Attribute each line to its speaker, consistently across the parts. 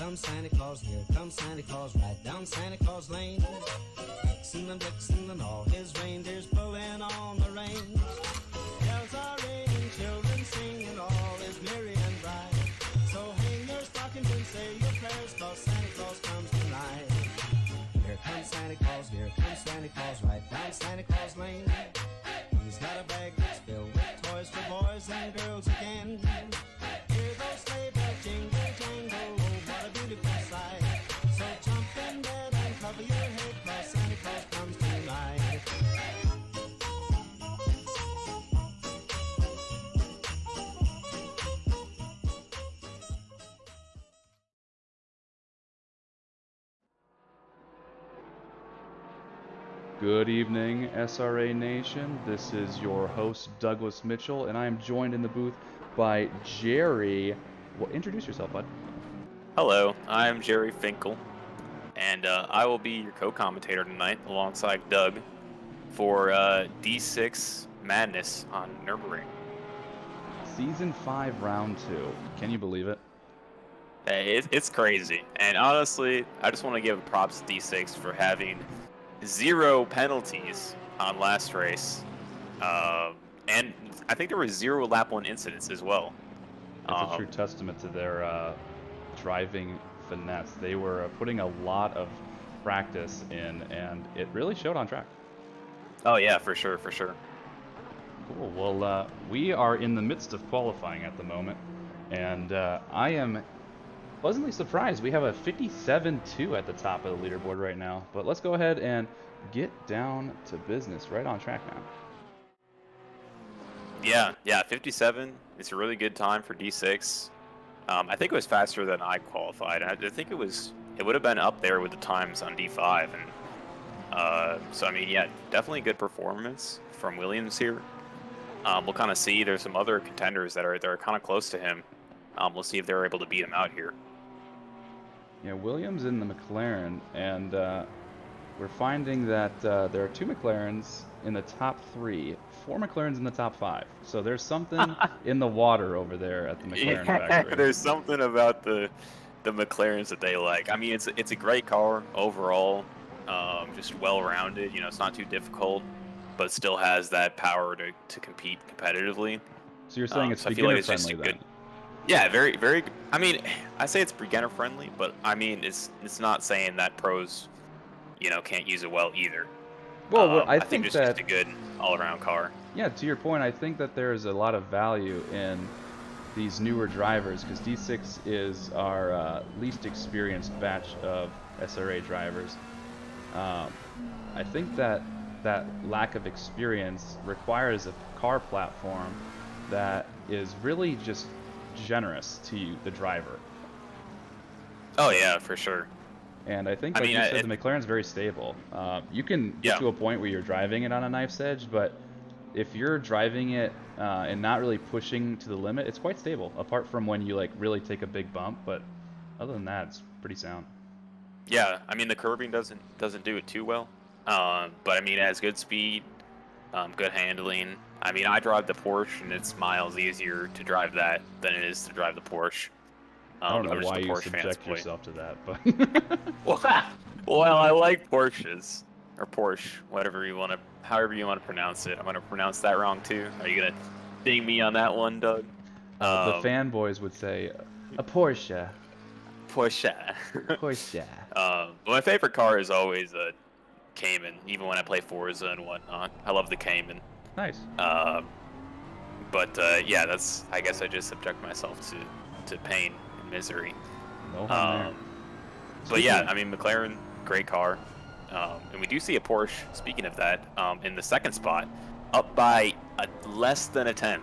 Speaker 1: comes Santa Claus, here comes Santa Claus, right down Santa Claus Lane. Vixen and all his reindeers pulling on the reins. Bells are ringing, children sing, and all is merry and bright. So hang your stockings and say your prayers, 'cause Santa Claus comes tonight. Here comes Santa Claus, here comes Santa Claus, right down Santa Claus Lane. He's got a bag that's filled with toys for boys and girls again. Hear those sleigh bells jingle, jangle, oh, what a beautiful sight. So jump in bed and cover your head, 'cause Santa Claus comes tonight.
Speaker 2: Good evening, SRA Nation. This is your host, Douglas Mitchell, and I am joined in the booth by Jerry. Well, introduce yourself, bud.
Speaker 3: Hello, I'm Jerry Finkel, and I will be your co-commentator tonight alongside Doug for D6 Madness on Nurburgring.
Speaker 2: Season 5, Round 2. Can you believe it?
Speaker 3: Hey, it's crazy, and honestly, I just want to give props to D6 for having 0 penalties on last race, and I think there were 0 lap 1 incidents as well.
Speaker 2: It's a true testament to their driving finesse. They were putting a lot of practice in, and it really showed on track.
Speaker 3: Oh yeah, for sure, for sure.
Speaker 2: Cool. Well, we are in the midst of qualifying at the moment, and I am pleasantly surprised. We have a 57-2 at the top of the leaderboard right now, but let's go ahead and get down to business. Right on track now.
Speaker 3: Yeah, 57. It's a really good time for D6. I think it was faster than I qualified. I think it would have been up there with the times on D5, and so I mean, yeah, definitely good performance from Williams here. We'll kind of see. There's some other contenders that are kind of close to him. We'll see if they're able to beat him out here.
Speaker 2: Yeah, Williams in the McLaren, and we're finding that there are 2 McLarens in the top 3, 4 McLarens in the top 5. So there's something in the water over there at the McLaren factory.
Speaker 3: There's something about the McLarens that they like. I mean, it's a great car overall, just well-rounded. You know, it's not too difficult, but still has that power to compete competitively.
Speaker 2: So you're saying it's
Speaker 3: so
Speaker 2: beginner
Speaker 3: I feel like it's
Speaker 2: friendly
Speaker 3: just a
Speaker 2: then?
Speaker 3: good. Yeah, very, very. I mean, I say it's beginner friendly, but I mean, it's not saying that pros, you know, can't use it well either.
Speaker 2: Well, I
Speaker 3: think
Speaker 2: think
Speaker 3: it's just a good all-around car.
Speaker 2: Yeah, to your point, I think that there's a lot of value in these newer drivers, because D6 is our least experienced batch of SRA drivers. I think that lack of experience requires a car platform that is really just generous to you, the driver.
Speaker 3: Oh yeah, for sure.
Speaker 2: And I think, like you said, the McLaren's very stable. You can get to a point where you're driving it on a knife's edge, but if you're driving it and not really pushing to the limit, it's quite stable, apart from when you like really take a big bump. But other than that, it's pretty sound.
Speaker 3: Yeah, I mean, the curbing doesn't do it too well, but I mean, it has good speed, good handling. I mean, I drive the Porsche, and it's miles easier to drive that than it is to drive the Porsche.
Speaker 2: I don't know why you subject yourself to that, but
Speaker 3: well, I like Porsches, or Porsche, however you want to pronounce it. I'm gonna pronounce that wrong too. Are you gonna ding me on that one, Doug?
Speaker 2: The fanboys would say a Porsche.
Speaker 3: Porsche.
Speaker 2: Porsche.
Speaker 3: My favorite car is always a Cayman, even when I play Forza and whatnot. I love the Cayman.
Speaker 2: Nice.
Speaker 3: But yeah, I guess I just subject myself to pain and misery.
Speaker 2: No harm there.
Speaker 3: But yeah, I mean, McLaren, great car. And we do see a Porsche, speaking of that, in the second spot, up by less than a tenth,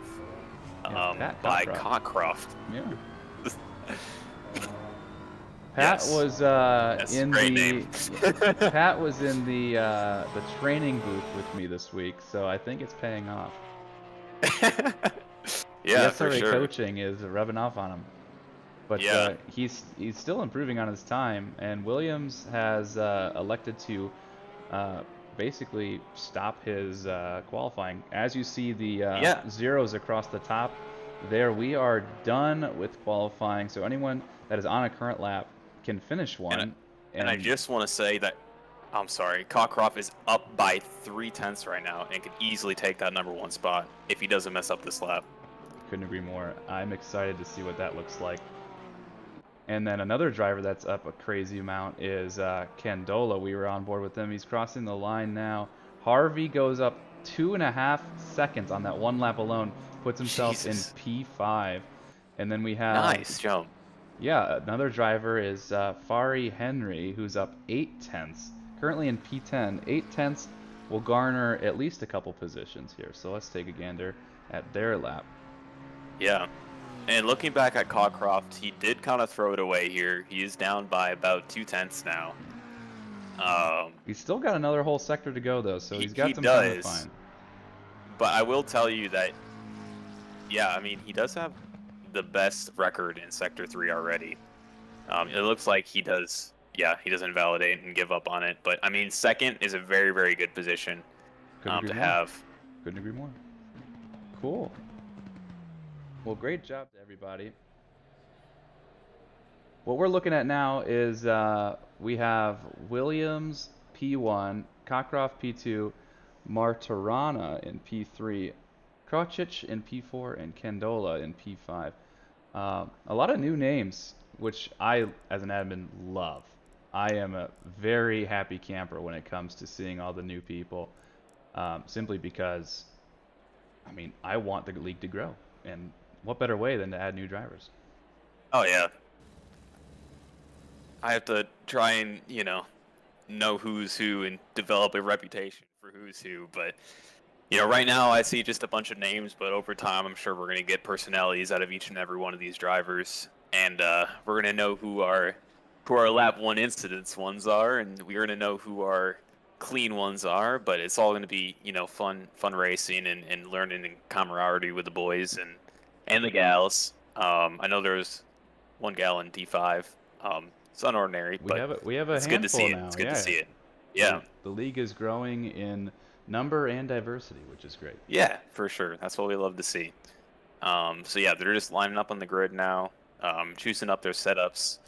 Speaker 3: by Cockcroft.
Speaker 2: Yeah. Pat was in the Pat was in the training booth with me this week, so I think it's paying off.
Speaker 3: Yeah,
Speaker 2: the SRA
Speaker 3: for sure.
Speaker 2: coaching is rubbing off on him. But yeah, he's still improving on his time, and Williams has elected to basically stop his qualifying. As you see the zeros across the top there, we are done with qualifying. So anyone that is on a current lap can finish one.
Speaker 3: And I just want to say that, I'm sorry, Cockcroft is up by 3/10 right now and could easily take that #1 spot if he doesn't mess up this lap.
Speaker 2: Couldn't agree more. I'm excited to see what that looks like. And then another driver that's up a crazy amount is Candola. We were on board with him. He's crossing the line now. Harvey goes up 2.5 seconds on that one lap alone, puts himself in P5. And then we have...
Speaker 3: Nice jump.
Speaker 2: Yeah, another driver is Fari Henry, who's up 8/10, currently in P10. 8/10 will garner at least a couple positions here. So let's take a gander at their lap.
Speaker 3: Yeah. And looking back at Cockcroft, he did kind of throw it away here. He is down by about 2/10 now.
Speaker 2: He's still got another whole sector to go, though, so he's got some time to find.
Speaker 3: But I will tell you that, yeah, I mean, he does have the best record in Sector 3 already. It looks like he does, yeah, he doesn't validate and give up on it. But, I mean, second is a very, very good position to have.
Speaker 2: Couldn't agree more. Cool. Well, great job to everybody. What we're looking at now is we have Williams P1, Cockcroft P2, Martirana in P3, Krocic in P4, and Candola in P5. A lot of new names, which I, as an admin, love. I am a very happy camper when it comes to seeing all the new people, simply because, I mean, I want the league to grow, and what better way than to add new drivers?
Speaker 3: Oh, yeah. I have to try and, know who's who and develop a reputation for who's who. But, right now I see just a bunch of names, but over time I'm sure we're going to get personalities out of each and every one of these drivers. And we're going to know who our lap 1 incidents ones are, and we're going to know who our clean ones are. But it's all going to be, fun racing and learning and camaraderie with the boys and the gals. I know there's one gal in D5. It's unordinary, but
Speaker 2: we have a
Speaker 3: it's good to see it.
Speaker 2: now.
Speaker 3: It's good to see it. Yeah.
Speaker 2: The league is growing in number and diversity, which is great.
Speaker 3: Yeah, for sure. That's what we love to see. So yeah, they're just lining up on the grid now, choosing up their setups.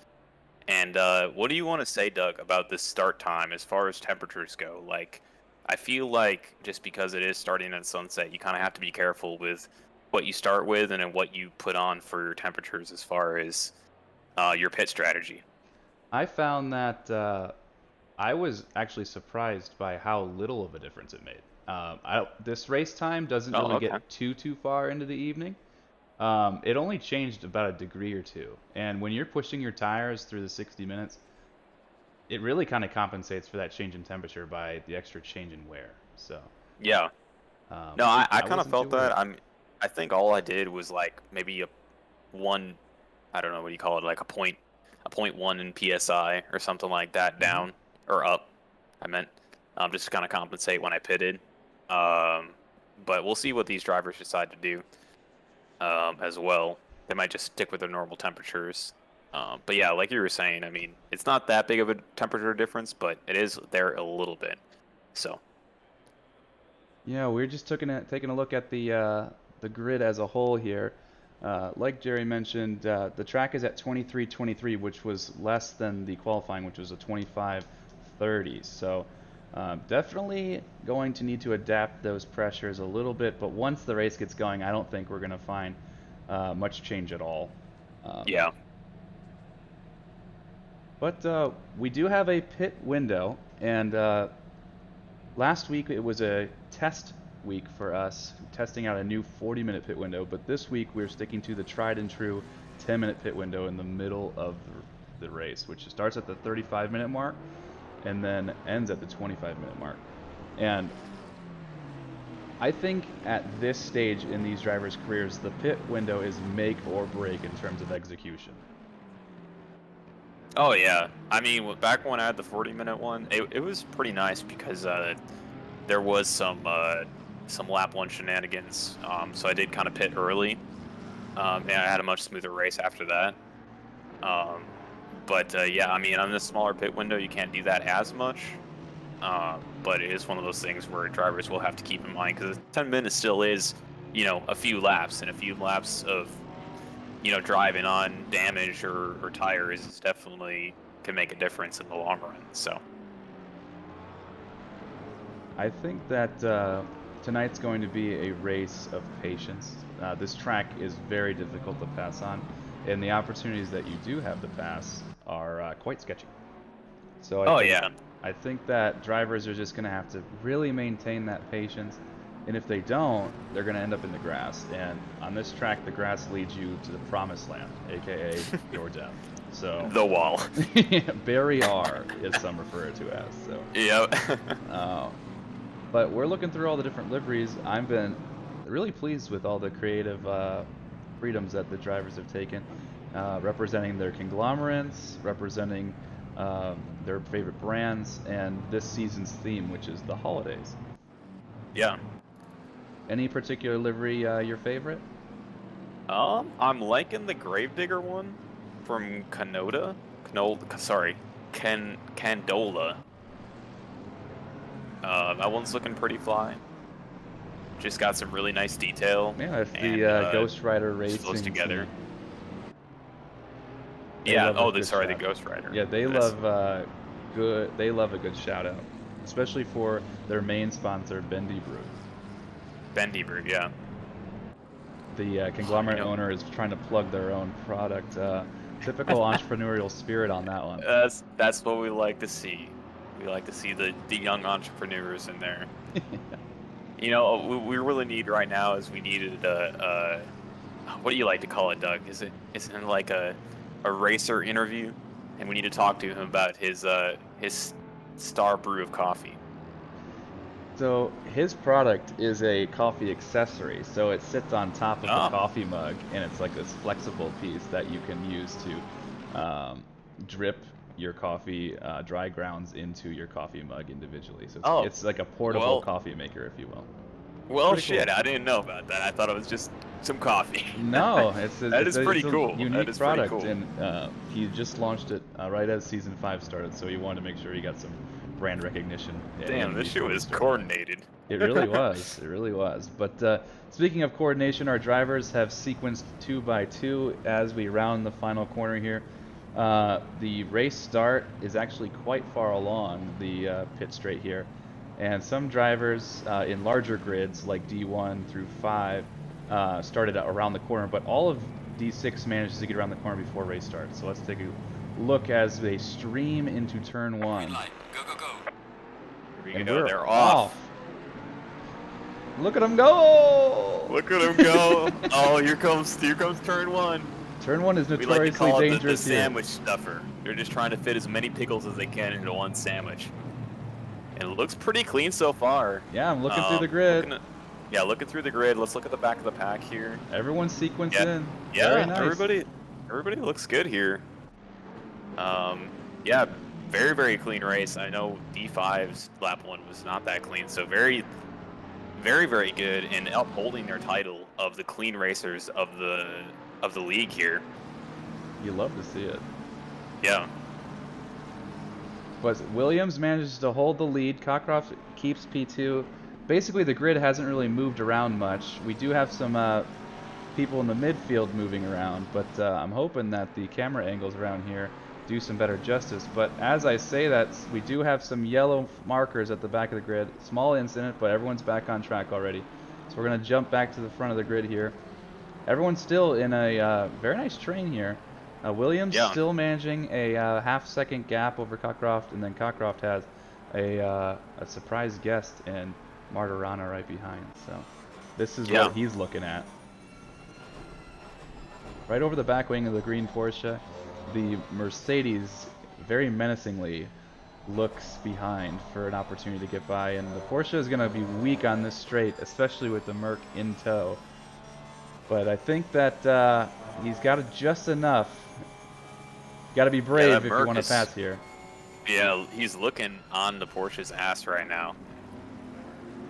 Speaker 3: And what do you want to say, Doug, about this start time as far as temperatures go? Like, I feel like just because it is starting at sunset, you kind of have to be careful with what you start with and then what you put on for your temperatures as far as your pit strategy.
Speaker 2: I found that I was actually surprised by how little of a difference it made. This race time doesn't really get too far into the evening. It only changed about a degree or two. And when you're pushing your tires through the 60 minutes, it really kind of compensates for that change in temperature by the extra change in wear. So
Speaker 3: yeah. No, I kind of felt that. I think all I did was like maybe a one, I don't know what you call it, like a 0.1 in PSI or something like that down or up. I meant just to kind of compensate when I pitted. But we'll see what these drivers decide to do as well. They might just stick with their normal temperatures. But yeah, like you were saying, I mean, it's not that big of a temperature difference, but it is there a little bit. So
Speaker 2: yeah, we're just taking a look at the grid as a whole here. Like Jerry mentioned, the track is at 23:23, which was less than the qualifying, which was a 25:30. So definitely going to need to adapt those pressures a little bit. But once the race gets going, I don't think we're going to find much change at all.
Speaker 3: Yeah.
Speaker 2: But we do have a pit window, and last week it was a test week for us, testing out a new 40-minute pit window, but this week we're sticking to the tried and true 10-minute pit window in the middle of the race, which starts at the 35-minute mark and then ends at the 25-minute mark. And I think at this stage in these drivers' careers, the pit window is make or break in terms of execution.
Speaker 3: Oh yeah, I mean, back when I had the 40-minute one, it was pretty nice because there was some lap 1 shenanigans, so I did kind of pit early, and I had a much smoother race after that. But yeah, I mean, on this smaller pit window, you can't do that as much, but it is one of those things where drivers will have to keep in mind, because 10 minutes still is, a few laps, and a few laps of, driving on damage or tires is definitely, can make a difference in the long run. So
Speaker 2: I think that tonight's going to be a race of patience. This track is very difficult to pass on, and the opportunities that you do have to pass are quite sketchy. So I think that drivers are just going to have to really maintain that patience, and if they don't, they're going to end up in the grass. And on this track, the grass leads you to the promised land, aka your death. So
Speaker 3: the wall.
Speaker 2: Barry R, as some refer to as. So
Speaker 3: Yep.
Speaker 2: But we're looking through all the different liveries. I've been really pleased with all the creative freedoms that the drivers have taken, representing their conglomerates, representing their favorite brands, and this season's theme, which is the holidays.
Speaker 3: Yeah.
Speaker 2: Any particular livery your favorite?
Speaker 3: I'm liking the Gravedigger one from Candola. That one's looking pretty fly. Just got some really nice detail.
Speaker 2: Yeah, it's the Ghost Rider racing
Speaker 3: close together.
Speaker 2: They
Speaker 3: Yeah.
Speaker 2: love a
Speaker 3: Oh,
Speaker 2: good
Speaker 3: sorry, the
Speaker 2: shout.
Speaker 3: Ghost Rider.
Speaker 2: Yeah, they
Speaker 3: Nice.
Speaker 2: love good. They love a good shout out, especially for their main sponsor, Bendy Brew.
Speaker 3: Bendy Brew, yeah.
Speaker 2: The conglomerate
Speaker 3: You know-
Speaker 2: owner is trying to plug their own product. Typical entrepreneurial spirit on that one.
Speaker 3: That's what we like to see. We like to see the young entrepreneurs in there. You know, we really need right now is we needed what do you like to call it, Doug? Is it like a racer interview? And we need to talk to him about his star brew of coffee.
Speaker 2: So his product is a coffee accessory. So it sits on top of the
Speaker 3: Oh.
Speaker 2: coffee mug, and it's like this flexible piece that you can use to drip your coffee dry grounds into your coffee mug individually. So it's like a portable coffee maker, if you will.
Speaker 3: Well,
Speaker 2: Pretty
Speaker 3: shit,
Speaker 2: cool.
Speaker 3: I didn't know about that. I thought it was just some coffee.
Speaker 2: No,
Speaker 3: That is pretty cool.
Speaker 2: Unique
Speaker 3: That is pretty
Speaker 2: product,
Speaker 3: cool.
Speaker 2: and he just launched it right as season 5 started. So he wanted to make sure he got some brand recognition.
Speaker 3: Damn, this shit was coordinated.
Speaker 2: It really was. It really was. But speaking of coordination, our drivers have sequenced 2 by 2 as we round the final corner here. The race start is actually quite far along the pit straight here. And some drivers in larger grids, like D1 through 5, started around the corner, but all of D6 manages to get around the corner before race starts. So let's take a look as they stream into turn 1.
Speaker 3: Go, go, go. Here we
Speaker 2: And
Speaker 3: go,
Speaker 2: we're
Speaker 3: they're off.
Speaker 2: Look at them go!
Speaker 3: Look at him go. Oh, here comes turn 1.
Speaker 2: Turn 1 is
Speaker 3: We like to
Speaker 2: notoriously
Speaker 3: call it the
Speaker 2: dangerous here.
Speaker 3: sandwich stuffer. They're just trying to fit as many pickles as they can into one sandwich. And it looks pretty clean so far.
Speaker 2: Yeah, I'm looking through the grid.
Speaker 3: Looking through the grid. Let's look at the back of the pack here.
Speaker 2: Everyone's sequenced
Speaker 3: Yeah.
Speaker 2: in.
Speaker 3: Yeah,
Speaker 2: Very nice.
Speaker 3: everybody looks good here. Yeah, very, very clean race. I know D5's lap 1 was not that clean, so very, very, very good in upholding their title of the clean racers of the league here.
Speaker 2: You love to see it.
Speaker 3: Yeah.
Speaker 2: But Williams manages to hold the lead. Cockcroft keeps P2. Basically, the grid hasn't really moved around much. We do have some people in the midfield moving around, but I'm hoping that the camera angles around here do some better justice. But as I say that, we do have some yellow markers at the back of the grid. Small incident, but everyone's back on track already. So we're going to jump back to the front of the grid here. Everyone's still in a very nice train here. Williams still managing a half-second gap over Cockcroft, and then Cockcroft has a surprise guest in Martirana right behind. So this is what he's looking at. Right over the back wing of the green Porsche, the Mercedes very menacingly looks behind for an opportunity to get by, and the Porsche is going to be weak on this straight, especially with the Merc in tow. But I think that he's got it just enough. Got to be brave if you want to pass here.
Speaker 3: Yeah, he's looking on the Porsche's ass right now.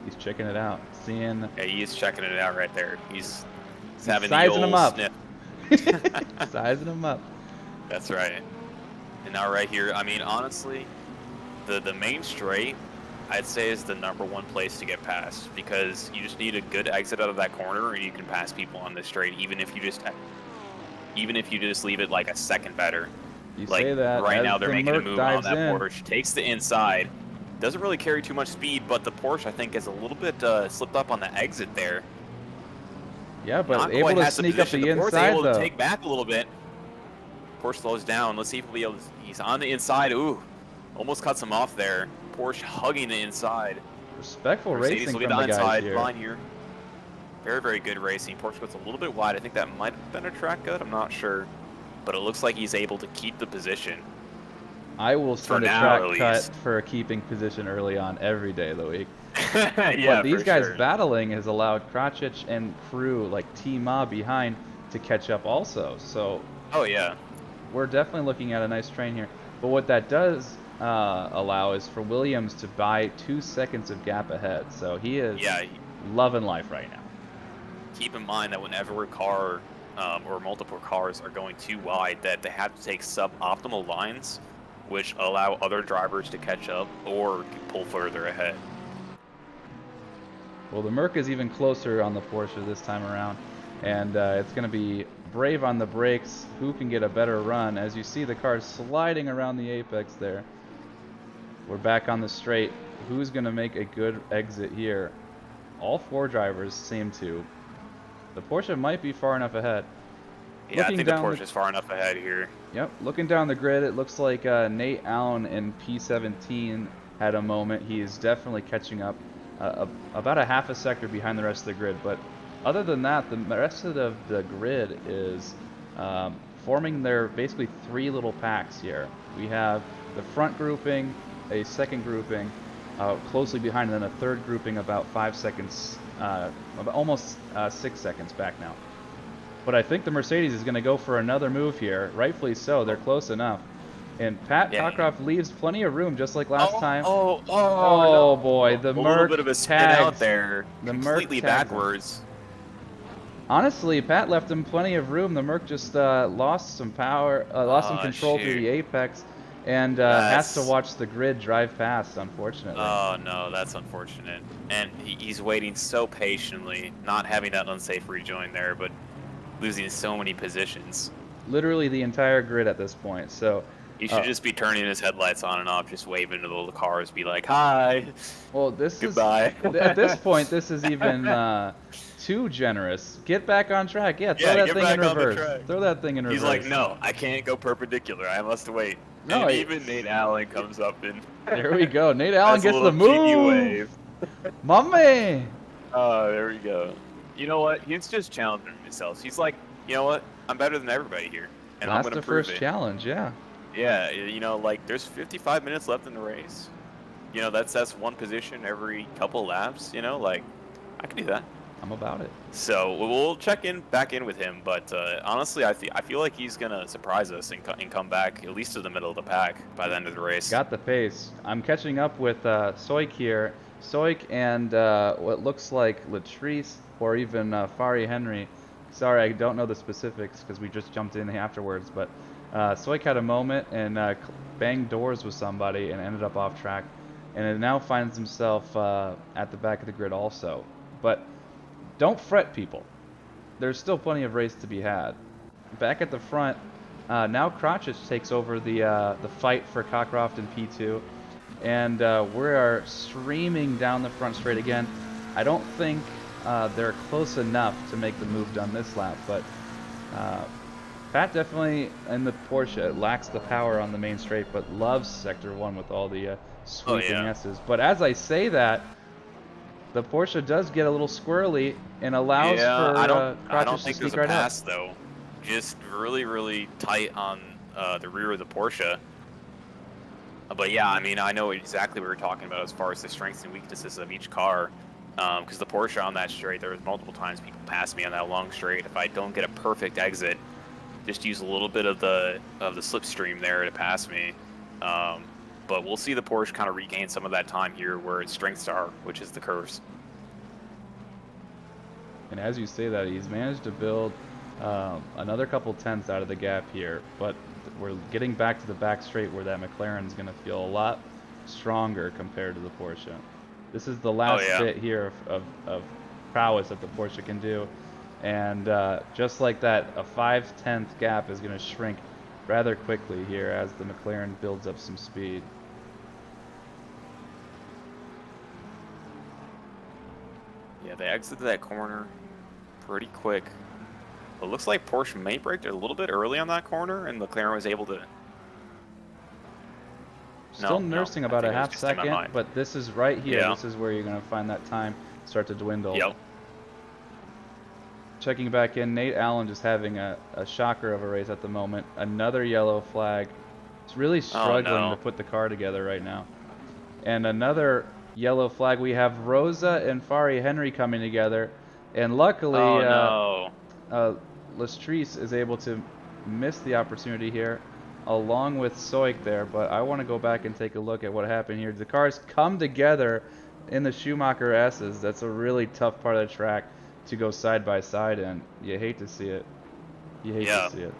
Speaker 2: He's checking it out, seeing.
Speaker 3: Yeah, he is checking it out right there. He's having
Speaker 2: sizing
Speaker 3: the
Speaker 2: him
Speaker 3: old
Speaker 2: up.
Speaker 3: sniff.
Speaker 2: Sizing him up.
Speaker 3: That's right. And now right here, I mean, honestly, the main straight, I'd say, is the #1 place to get past, because you just need a good exit out of that corner, and you can pass people on this straight, even if you just leave it like a second better.
Speaker 2: You
Speaker 3: Like
Speaker 2: say that
Speaker 3: right
Speaker 2: as
Speaker 3: now, they're
Speaker 2: the
Speaker 3: making a
Speaker 2: Merc
Speaker 3: move on
Speaker 2: dives
Speaker 3: that
Speaker 2: in.
Speaker 3: Porsche. Takes the inside. Doesn't really carry too much speed, but the Porsche I think is a little bit slipped up on the exit there.
Speaker 2: Yeah, but
Speaker 3: Not
Speaker 2: able
Speaker 3: quite
Speaker 2: to
Speaker 3: has the
Speaker 2: sneak up
Speaker 3: position.
Speaker 2: the
Speaker 3: The Porsche
Speaker 2: inside
Speaker 3: able to
Speaker 2: though.
Speaker 3: take back a little bit. Porsche slows down. Let's see if he'll be able to. He's on the inside. Ooh, almost cuts him off there. Porsche hugging the inside.
Speaker 2: Respectful
Speaker 3: Mercedes
Speaker 2: racing
Speaker 3: will get
Speaker 2: from
Speaker 3: the
Speaker 2: the guys
Speaker 3: inside
Speaker 2: here.
Speaker 3: line here. Very, very good racing. Porsche goes a little bit wide. I think that might have been a track cut. I'm not sure. But it looks like he's able to keep the position.
Speaker 2: I will send a
Speaker 3: now,
Speaker 2: track
Speaker 3: at
Speaker 2: cut
Speaker 3: least.
Speaker 2: for a keeping position early on every day of the week.
Speaker 3: Yeah,
Speaker 2: But these
Speaker 3: for
Speaker 2: guys
Speaker 3: sure.
Speaker 2: battling has allowed Krocic and crew like T-Ma behind to catch up also. So
Speaker 3: Oh, yeah.
Speaker 2: we're definitely looking at a nice train here. But what that does allow is for Williams to buy 2 seconds of gap ahead. So he is
Speaker 3: Yeah,
Speaker 2: loving life right now.
Speaker 3: keep in mind that whenever a car or multiple cars are going too wide, that they have to take suboptimal lines, which allow other drivers to catch up or pull further ahead.
Speaker 2: Well, the Merc is even closer on the Porsche this time around, and it's going to be brave on the brakes. Who can get a better run? As you see the car sliding around the apex there. We're back on the straight. Who's going to make a good exit here? All 4 drivers seem to. The Porsche might be far enough ahead.
Speaker 3: Yeah, I think the Porsche is far enough ahead here.
Speaker 2: Yep, looking down the grid, it looks like Nate Allen in P17 had a moment. He is definitely catching up about a half a sector behind the rest of the grid. But other than that, the rest of the grid is forming their basically 3 little packs here. We have the front grouping, a second grouping closely behind, and then a third grouping about 5 seconds, almost 6 seconds back now. But I think the Mercedes is going to go for another move here. Rightfully so. They're close enough. And Pat Cockcroft leaves plenty of room, just like last time.
Speaker 3: Oh,
Speaker 2: no. Boy. The
Speaker 3: a
Speaker 2: Merc
Speaker 3: little bit of a spin out there.
Speaker 2: The
Speaker 3: completely
Speaker 2: Merc
Speaker 3: backwards.
Speaker 2: Honestly, Pat left him plenty of room. The Merc just lost some power, lost some control through the apex, and has to watch the grid drive past, unfortunately.
Speaker 3: Oh, no, that's unfortunate. And he's waiting so patiently, not having that unsafe rejoin there, but losing so many positions.
Speaker 2: Literally the entire grid at this point. So
Speaker 3: he should just be turning his headlights on and off, just waving to the cars, be like, "Hi."
Speaker 2: Well, this
Speaker 3: goodbye.
Speaker 2: At this point, this is even too generous. Get back on track. Yeah, throw that thing in reverse. Throw that thing in reverse.
Speaker 3: He's like, "No, I can't go perpendicular. I must wait." No, and even Nate Allen comes up and
Speaker 2: there we go. Nate Allen gets the move. Mommy.
Speaker 3: Oh, there we go. You know what? He's just challenging himself. He's like, you know what? I'm better than everybody here, and I'm gonna prove it.
Speaker 2: First challenge, yeah.
Speaker 3: Yeah, you know, like there's 55 minutes left in the race. You know, that's 1 position every couple laps. You know, like I can do that.
Speaker 2: I'm about it.
Speaker 3: So we'll check back in with him, but honestly, I feel like he's gonna surprise us and come back at least to the middle of the pack by the end of the race.
Speaker 2: Got the pace. I'm catching up with Soik here. Soik and what looks like Latrice or even Fari Henry. Sorry, I don't know the specifics because we just jumped in afterwards, but Soik had a moment and banged doors with somebody and ended up off track, and it now finds himself at the back of the grid also. But don't fret, people. There's still plenty of race to be had. Back at the front, now Krocic takes over the fight for Cockcroft in P2, and we are streaming down the front straight again. I don't think they're close enough to make the move done this lap, but Pat definitely in the Porsche lacks the power on the main straight, but loves Sector 1 with all the sweeping S's. But as I say that, the Porsche does get a little squirrely and allows for
Speaker 3: I don't think
Speaker 2: to
Speaker 3: there's a pass though. Just really, really tight on the rear of the Porsche. But yeah, I mean, I know exactly what we're talking about as far as the strengths and weaknesses of each car. Because the Porsche on that straight, there was multiple times people passed me on that long straight. If I don't get a perfect exit, just use a little bit of the slipstream there to pass me. But we'll see the Porsche kind of regain some of that time here where its strengths are, which is the curves.
Speaker 2: And as you say that, he's managed to build another couple tenths out of the gap here, but we're getting back to the back straight where that McLaren's going to feel a lot stronger compared to the Porsche. This is the last bit here of prowess that the Porsche can do. And just like that, a 5/10 gap is going to shrink rather quickly here as the McLaren builds up some speed.
Speaker 3: Yeah, they exited that corner pretty quick. It looks like Porsche may brake a little bit early on that corner, and McLaren was able to.
Speaker 2: Still
Speaker 3: No,
Speaker 2: nursing
Speaker 3: I
Speaker 2: about
Speaker 3: think
Speaker 2: a
Speaker 3: it was
Speaker 2: half
Speaker 3: just in my
Speaker 2: second,
Speaker 3: mind.
Speaker 2: but this is right here.
Speaker 3: Yeah.
Speaker 2: This is where you're going to find that time start to dwindle.
Speaker 3: Yep.
Speaker 2: Checking back in, Nate Allen just having a shocker of a race at the moment. Another yellow flag. He's really struggling to put the car together right now. And another yellow flag. We have Rosa and Fari Henry coming together. And luckily, Lestrice is able to miss the opportunity here, along with Soik there. But I want to go back and take a look at what happened here. The cars come together in the Schumacher S's. That's a really tough part of the track to go side by side, and you hate to see it. You hate to see it.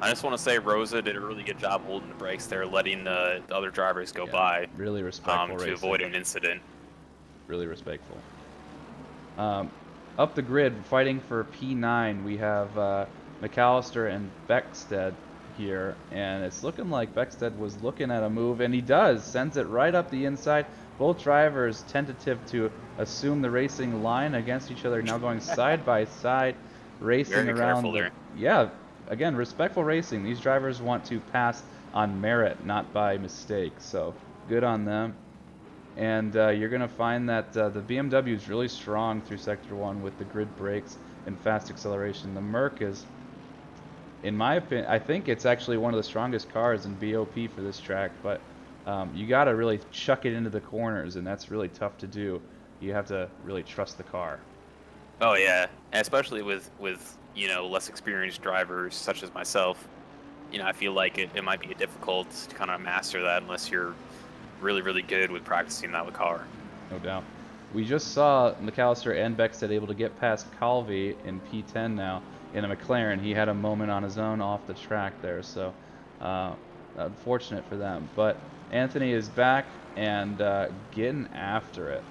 Speaker 3: I just want to say Rosa did a really good job holding the brakes there, letting the other drivers go by.
Speaker 2: Really respectful
Speaker 3: to
Speaker 2: racing.
Speaker 3: avoid an incident.
Speaker 2: Really respectful. Up the grid, fighting for P9, we have McAllister and Beckstead here, and it's looking like Beckstead was looking at a move, and he does, sends it right up the inside. Both drivers tentative to assume the racing line against each other, now going side by side, racing
Speaker 3: Very
Speaker 2: around.
Speaker 3: careful there.
Speaker 2: Yeah, again, respectful racing. These drivers want to pass on merit, not by mistake, so good on them. And you're going to find that the BMW is really strong through Sector 1 with the grid brakes and fast acceleration. The Merc is, in my opinion, I think it's actually one of the strongest cars in BOP for this track, but you got to really chuck it into the corners, and that's really tough to do. You have to really trust the car.
Speaker 3: Oh yeah, especially with less experienced drivers such as myself. I feel like it might be difficult to kind of master that unless you're really, really good with practicing that with car.
Speaker 2: No doubt. We just saw McAllister and Beckstead able to get past Calvi in P10 now in a McLaren. He had a moment on his own off the track there, so unfortunate for them. But Anthony is back and getting after it.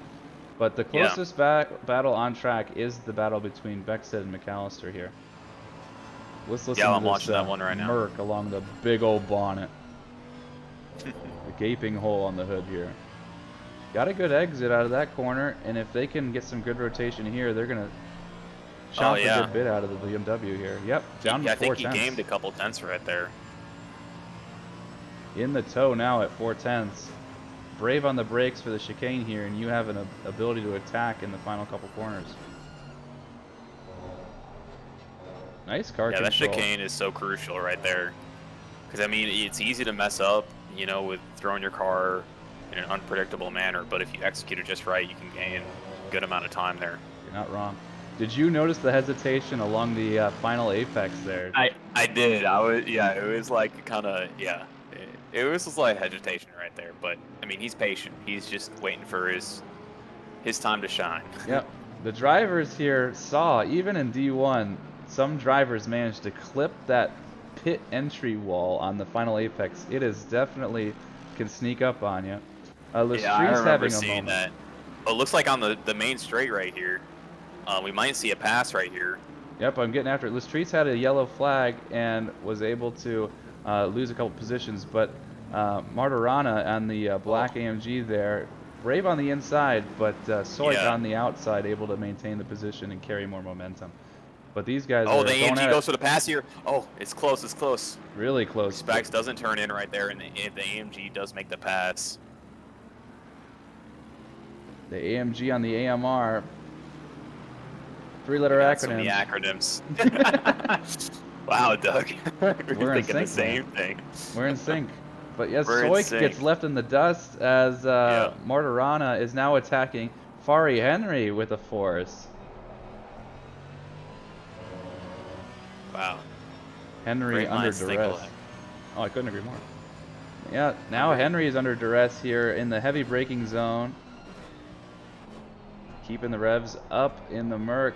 Speaker 2: But the closest battle on track is the battle between Beckstead and McAllister here. Let's listen to
Speaker 3: I'm
Speaker 2: this
Speaker 3: watching that one right now.
Speaker 2: Merc along the big old bonnet. A gaping hole on the hood here. Got a good exit out of that corner, and if they can get some good rotation here, they're going to chomp a good bit out of the BMW here. Yep, down to 4 tenths.
Speaker 3: I think he gained a couple tenths right there.
Speaker 2: In the toe now at 4 tenths. Brave on the brakes for the chicane here, and you have an ability to attack in the final couple corners. Nice car control.
Speaker 3: Yeah, that chicane is so crucial right there. Because, I mean, it's easy to mess up, with throwing your car in an unpredictable manner, but if you execute it just right, you can gain a good amount of time there.
Speaker 2: You're not wrong. Did you notice the hesitation along the final apex there?
Speaker 3: I did. It was like kind of, it was just like hesitation right there, but, I mean, he's patient. He's just waiting for his time to shine.
Speaker 2: Yep. The drivers here saw, even in D1, some drivers managed to clip that pit entry wall on the final apex. It is definitely can sneak up on you.
Speaker 3: I remember seeing that. Oh, it looks like on the main straight right here, we might see a pass right here.
Speaker 2: Yep, I'm getting after it. Lestrice had a yellow flag and was able to lose a couple positions, but Martirana on the black AMG there, brave on the inside, but Soik on the outside, able to maintain the position and carry more momentum. But these guys
Speaker 3: the AMG goes for the pass here. Oh, it's close, it's close.
Speaker 2: Really close.
Speaker 3: Specs doesn't turn in right there, and the AMG does make the pass.
Speaker 2: The AMG on the AMR. 3-letter acronyms.
Speaker 3: So many acronyms. Wow, Doug. We're thinking the same thing.
Speaker 2: We're in sync. But yes, Soik gets left in the dust as Martirana is now attacking Fari Henry with a force.
Speaker 3: Wow.
Speaker 2: Henry under duress. Oh, I couldn't agree more. Yeah, now Henry is under duress here in the heavy braking zone. Keeping the revs up in the Merc.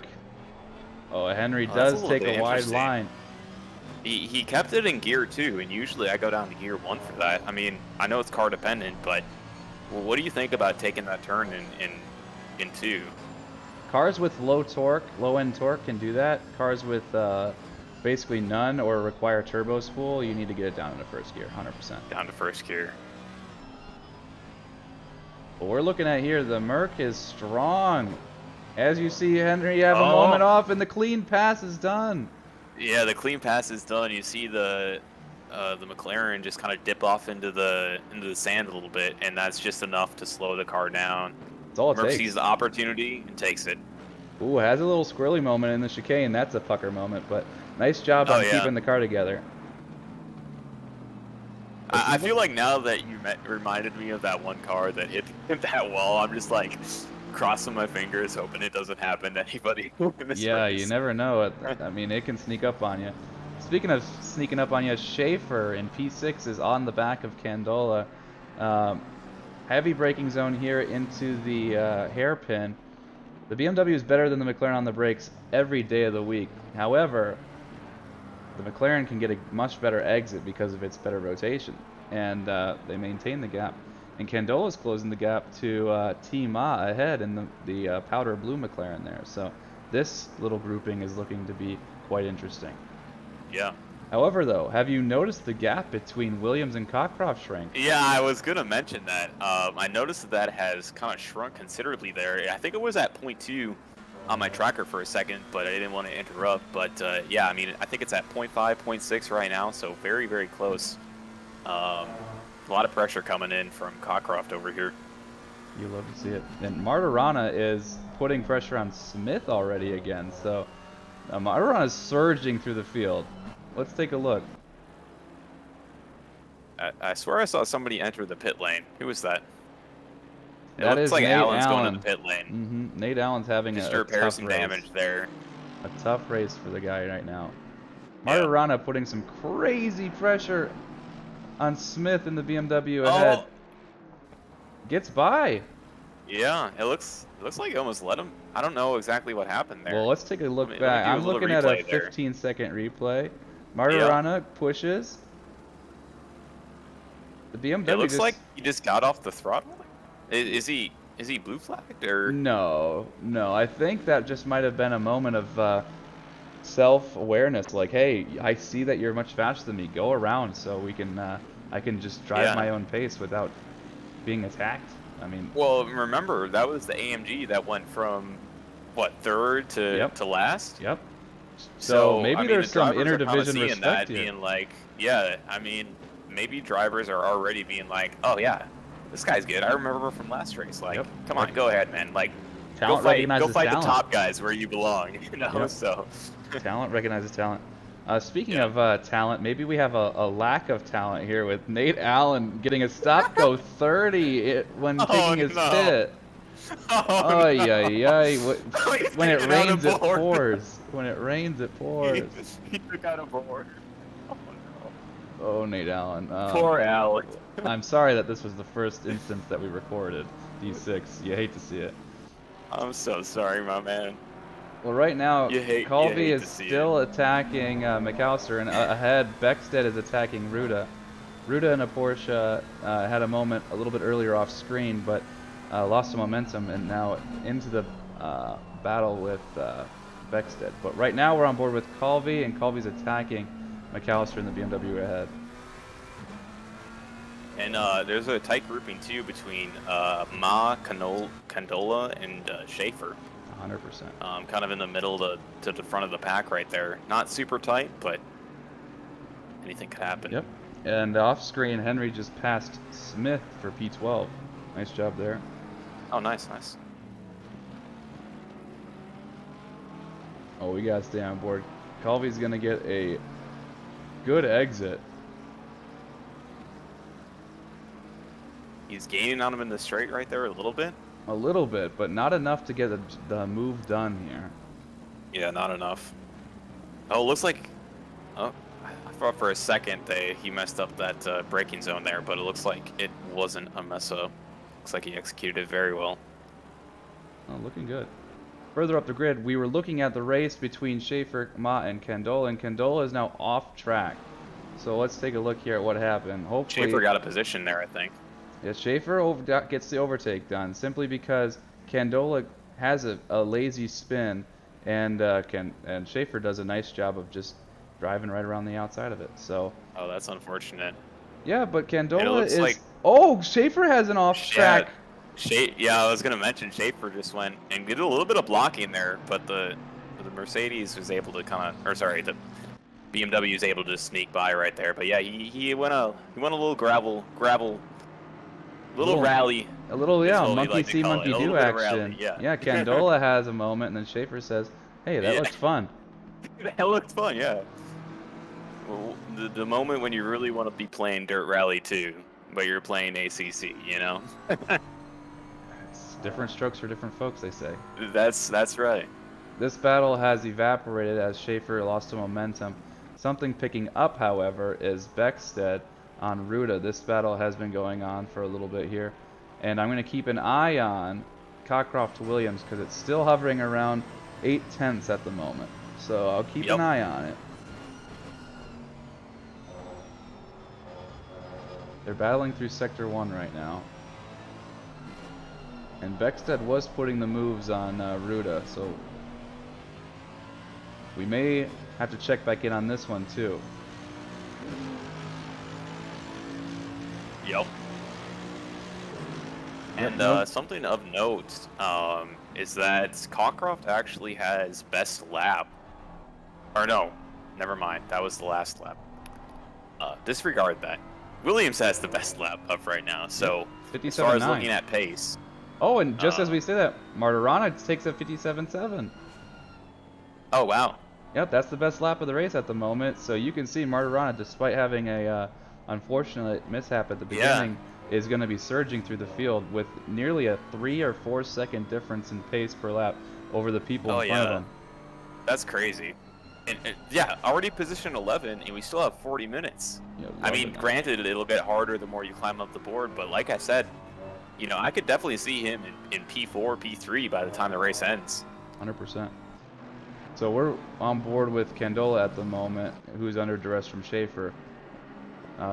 Speaker 2: Oh, Henry does take a wide line.
Speaker 3: He kept it in gear 2, and usually I go down to gear 1 for that. I mean, I know it's car dependent, but what do you think about taking that turn in 2?
Speaker 2: Cars with low torque, low end torque can do that. Cars with basically none or require turbo spool, you need to get it down into first gear, 100%.
Speaker 3: Down to first gear.
Speaker 2: What we're looking at here, the Merc is strong. As you see, Henry, you have a moment off, and the clean pass is done.
Speaker 3: Yeah, the clean pass is done. You see the McLaren just kind of dip off into the sand a little bit, and that's just enough to slow the car down.
Speaker 2: That's all it
Speaker 3: Merc
Speaker 2: takes.
Speaker 3: sees the opportunity and takes it.
Speaker 2: Ooh, has a little squirrely moment in the chicane. That's a pucker moment, but nice job on keeping the car together.
Speaker 3: I feel like now that you reminded me of that one car that hit that wall, I'm just like crossing my fingers, hoping it doesn't happen to anybody in this race.
Speaker 2: You never know. I mean, it can sneak up on you. Speaking of sneaking up on you, Schaefer in P6 is on the back of Candola. Heavy braking zone here into the hairpin. The BMW is better than the McLaren on the brakes every day of the week. However, the McLaren can get a much better exit because of its better rotation, and they maintain the gap. And Candola's closing the gap to Team A ahead in the powder blue McLaren there. So this little grouping is looking to be quite interesting.
Speaker 3: Yeah.
Speaker 2: However, though, have you noticed the gap between Williams and Cockcroft shrank?
Speaker 3: Yeah, I was going to mention that. I noticed that has kind of shrunk considerably there. I think it was at 0.2 on my tracker for a second, but I didn't want to interrupt. But yeah, I mean, I think it's at 0.5, 0.6 right now, so very, very close. A lot of pressure coming in from Cockcroft over here.
Speaker 2: You love to see it. And Martirana is putting pressure on Smith already again, so Martirana is surging through the field. Let's take a look.
Speaker 3: I swear I saw somebody enter the pit lane. Who was that? It
Speaker 2: That
Speaker 3: looks
Speaker 2: is
Speaker 3: like
Speaker 2: Nate
Speaker 3: Allen's
Speaker 2: Allen.
Speaker 3: going to the pit lane.
Speaker 2: Nate Allen's having
Speaker 3: Just
Speaker 2: a
Speaker 3: to repair
Speaker 2: tough
Speaker 3: some
Speaker 2: race.
Speaker 3: damage there.
Speaker 2: A tough race for the guy right now.
Speaker 3: Yeah.
Speaker 2: Martirana putting some crazy pressure on Smith in the BMW ahead. Gets by.
Speaker 3: Yeah, it looks like he almost let him. I don't know exactly what happened there.
Speaker 2: Well, let's take a look
Speaker 3: Let me
Speaker 2: back.
Speaker 3: do a
Speaker 2: I'm
Speaker 3: little
Speaker 2: looking at a
Speaker 3: replay there.
Speaker 2: 15-second replay. Martirana pushes. The BMW
Speaker 3: It looks
Speaker 2: just...
Speaker 3: like he just got off the throttle. Is he blue flagged or?
Speaker 2: No. I think that just might have been a moment of self-awareness. Like, hey, I see that you're much faster than me. Go around so we can. I can just drive my own pace without being attacked. I mean.
Speaker 3: Well, remember that was the AMG that went from what, third to last.
Speaker 2: Yep. So maybe
Speaker 3: I mean,
Speaker 2: there's
Speaker 3: the
Speaker 2: some
Speaker 3: drivers are kinda
Speaker 2: interdivision
Speaker 3: seeing
Speaker 2: respect
Speaker 3: that,
Speaker 2: here.
Speaker 3: being like, yeah, I mean, maybe drivers are already being like, oh yeah, this guy's good. I remember from last race. Like, come on, go ahead, man. Like,
Speaker 2: Talent
Speaker 3: go
Speaker 2: recognizes
Speaker 3: fight
Speaker 2: talent.
Speaker 3: the top guys where you belong. You know,
Speaker 2: Yep.
Speaker 3: so.
Speaker 2: Talent recognizes talent. Speaking of talent, maybe we have a lack of talent here with Nate Allen getting a stop go 30 when taking his pit.
Speaker 3: Oh, no.
Speaker 2: When it rains, it pours. When it rains, it pours.
Speaker 3: He took out a board. Oh, no.
Speaker 2: Oh, Nate Allen.
Speaker 3: Poor Allen.
Speaker 2: I'm sorry that this was the first instance that we recorded. D6. You hate to see it.
Speaker 3: I'm so sorry, my man.
Speaker 2: Well, right now, Colby
Speaker 3: you hate
Speaker 2: is
Speaker 3: to see
Speaker 2: still attacking McAllister, and ahead, Beckstead is attacking Ruda. Ruda in a Porsche had a moment a little bit earlier off screen, but lost some momentum, and now into the battle with Beckstead. But right now, we're on board with Colby, and Colby's attacking McAllister in the BMW ahead.
Speaker 3: And there's a tight grouping, too, between Candola, and Schaefer.
Speaker 2: 100%.
Speaker 3: Kind of in the middle to the front of the pack right there. Not super tight, but anything could happen.
Speaker 2: Yep. And off screen, Henry just passed Smith for P12. Nice job there.
Speaker 3: Oh, nice.
Speaker 2: Oh, we gotta stay on board. Colby's gonna get a good exit.
Speaker 3: He's gaining on him in the straight right there a little bit.
Speaker 2: A little bit, but not enough to get the move done here.
Speaker 3: Yeah, not enough. Oh, looks like... Oh, I thought for a second he messed up that braking zone there, but it looks like it wasn't a mess up. Looks like he executed it very well.
Speaker 2: Oh, looking good. Further up the grid, we were looking at the race between Schaefer, Ma, and Candola is now off track. So let's take a look here at what happened. Hopefully,
Speaker 3: Schaefer got a position there, I think.
Speaker 2: Yeah, Schaefer gets the overtake done simply because Candola has a lazy spin, and Schaefer does a nice job of just driving right around the outside of it. So.
Speaker 3: Oh, that's unfortunate.
Speaker 2: Yeah, but
Speaker 3: And it
Speaker 2: Candola
Speaker 3: looks
Speaker 2: is.
Speaker 3: like
Speaker 2: Oh, Schaefer has an off track.
Speaker 3: Yeah, I was gonna mention Schaefer just went and did a little bit of blocking there, but the Mercedes was able to kind of, or sorry, the BMW is able to sneak by right there. But yeah, he went a little little rally.
Speaker 2: A little,
Speaker 3: Is
Speaker 2: yeah,
Speaker 3: what we
Speaker 2: monkey
Speaker 3: like to
Speaker 2: see,
Speaker 3: call it.
Speaker 2: monkey
Speaker 3: A little
Speaker 2: do
Speaker 3: bit of rally,
Speaker 2: action.
Speaker 3: yeah.
Speaker 2: Yeah, Candola has a moment, and then Schaefer says, "Hey, that
Speaker 3: Yeah.
Speaker 2: looks fun."
Speaker 3: That looked fun, yeah. Well, the moment when you really want to be playing Dirt Rally 2, but you're playing ACC, you know?
Speaker 2: It's different strokes for different folks, they say.
Speaker 3: That's right.
Speaker 2: This battle has evaporated as Schaefer lost some momentum. Something picking up, however, is Beckstead on Ruta. This battle has been going on for a little bit here. And I'm going to keep an eye on Cockcroft to Williams because it's still hovering around 8/10 at the moment. So I'll keep an eye on it. They're battling through Sector 1 right now. And Beckstead was putting the moves on Ruta, so we may have to check back in on this one too.
Speaker 3: Yep. And something of note is that Cockcroft actually has best lap. Or no, never mind. That was the last lap. Disregard that. Williams has the best lap up right now. So as far as looking at pace.
Speaker 2: Oh, and just as we say that, Martirana takes a 57.7.
Speaker 3: Oh wow.
Speaker 2: Yep, that's the best lap of the race at the moment. So you can see Martirana, despite having a unfortunate mishap at the beginning, is going to be surging through the field with nearly a 3 or 4 second difference in pace per lap over the people in front of him.
Speaker 3: That's crazy. And yeah, already position 11, and we still have 40 minutes.
Speaker 2: Yeah,
Speaker 3: I mean, granted, it'll get harder the more you climb up the board, but like I said, you know, I could definitely see him in P4, P3 by the time the race ends.
Speaker 2: 100%. So we're on board with Candola at the moment, who's under duress from Schaefer.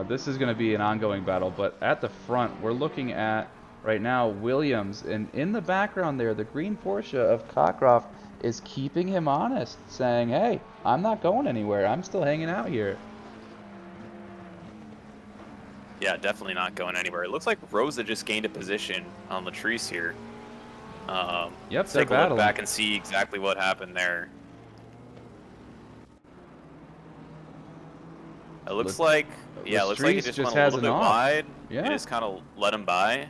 Speaker 2: This is going to be an ongoing battle, but at the front, we're looking at, right now, Williams. And in the background there, the green Porsche of Cockcroft is keeping him honest, saying, hey, I'm not going anywhere. I'm still hanging out here.
Speaker 3: Yeah, definitely not going anywhere. It looks like Rosa just gained a position on Latrice here.
Speaker 2: Yep,
Speaker 3: let's
Speaker 2: they're
Speaker 3: take a look
Speaker 2: battling.
Speaker 3: back and see exactly what happened there. It looks like, yeah, it looks like it just went a little bit wide.
Speaker 2: Yeah.
Speaker 3: It just kind of let him by.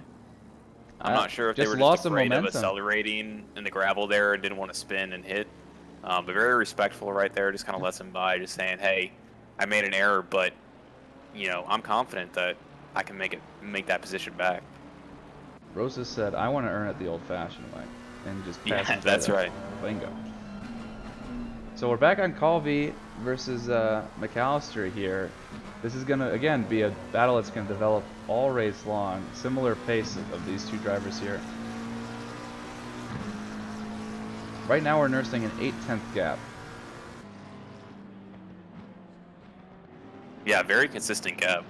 Speaker 3: I'm not sure if they were
Speaker 2: lost
Speaker 3: just afraid of
Speaker 2: momentum.
Speaker 3: accelerating in the gravel there and didn't want to spin and hit. But very respectful right there, just kind of lets him by, just saying, hey, I made an error, but, you know, I'm confident that I can make that position back.
Speaker 2: Rosa said, I want to earn it the old-fashioned way. And just pass
Speaker 3: Yeah, that's right.
Speaker 2: Bingo. So we're back on Colby versus McAllister here. This is going to, again, be a battle that's going to develop all race long. Similar pace of these two drivers here. Right now we're nursing an 8/10 gap.
Speaker 3: Yeah, very consistent gap.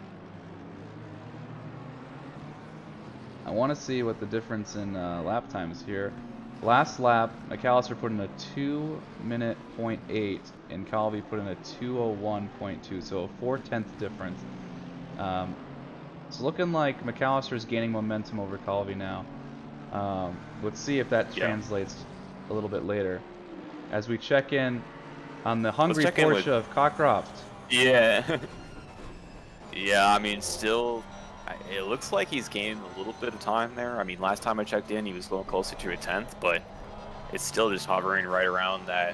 Speaker 2: I want to see what the difference in lap time is here. Last lap, McAllister put in a 2:08, and Colby put in a 2:01.2, so a 4/10 difference. It's looking like McAllister's gaining momentum over Colby now. Let's see if that translates a little bit later. As we check in on the hungry Porsche of Cockcroft.
Speaker 3: Yeah. Yeah, I mean, still, it looks like he's gained a little bit of time there. I mean, last time I checked in, he was a little closer to a 10th, but it's still just hovering right around that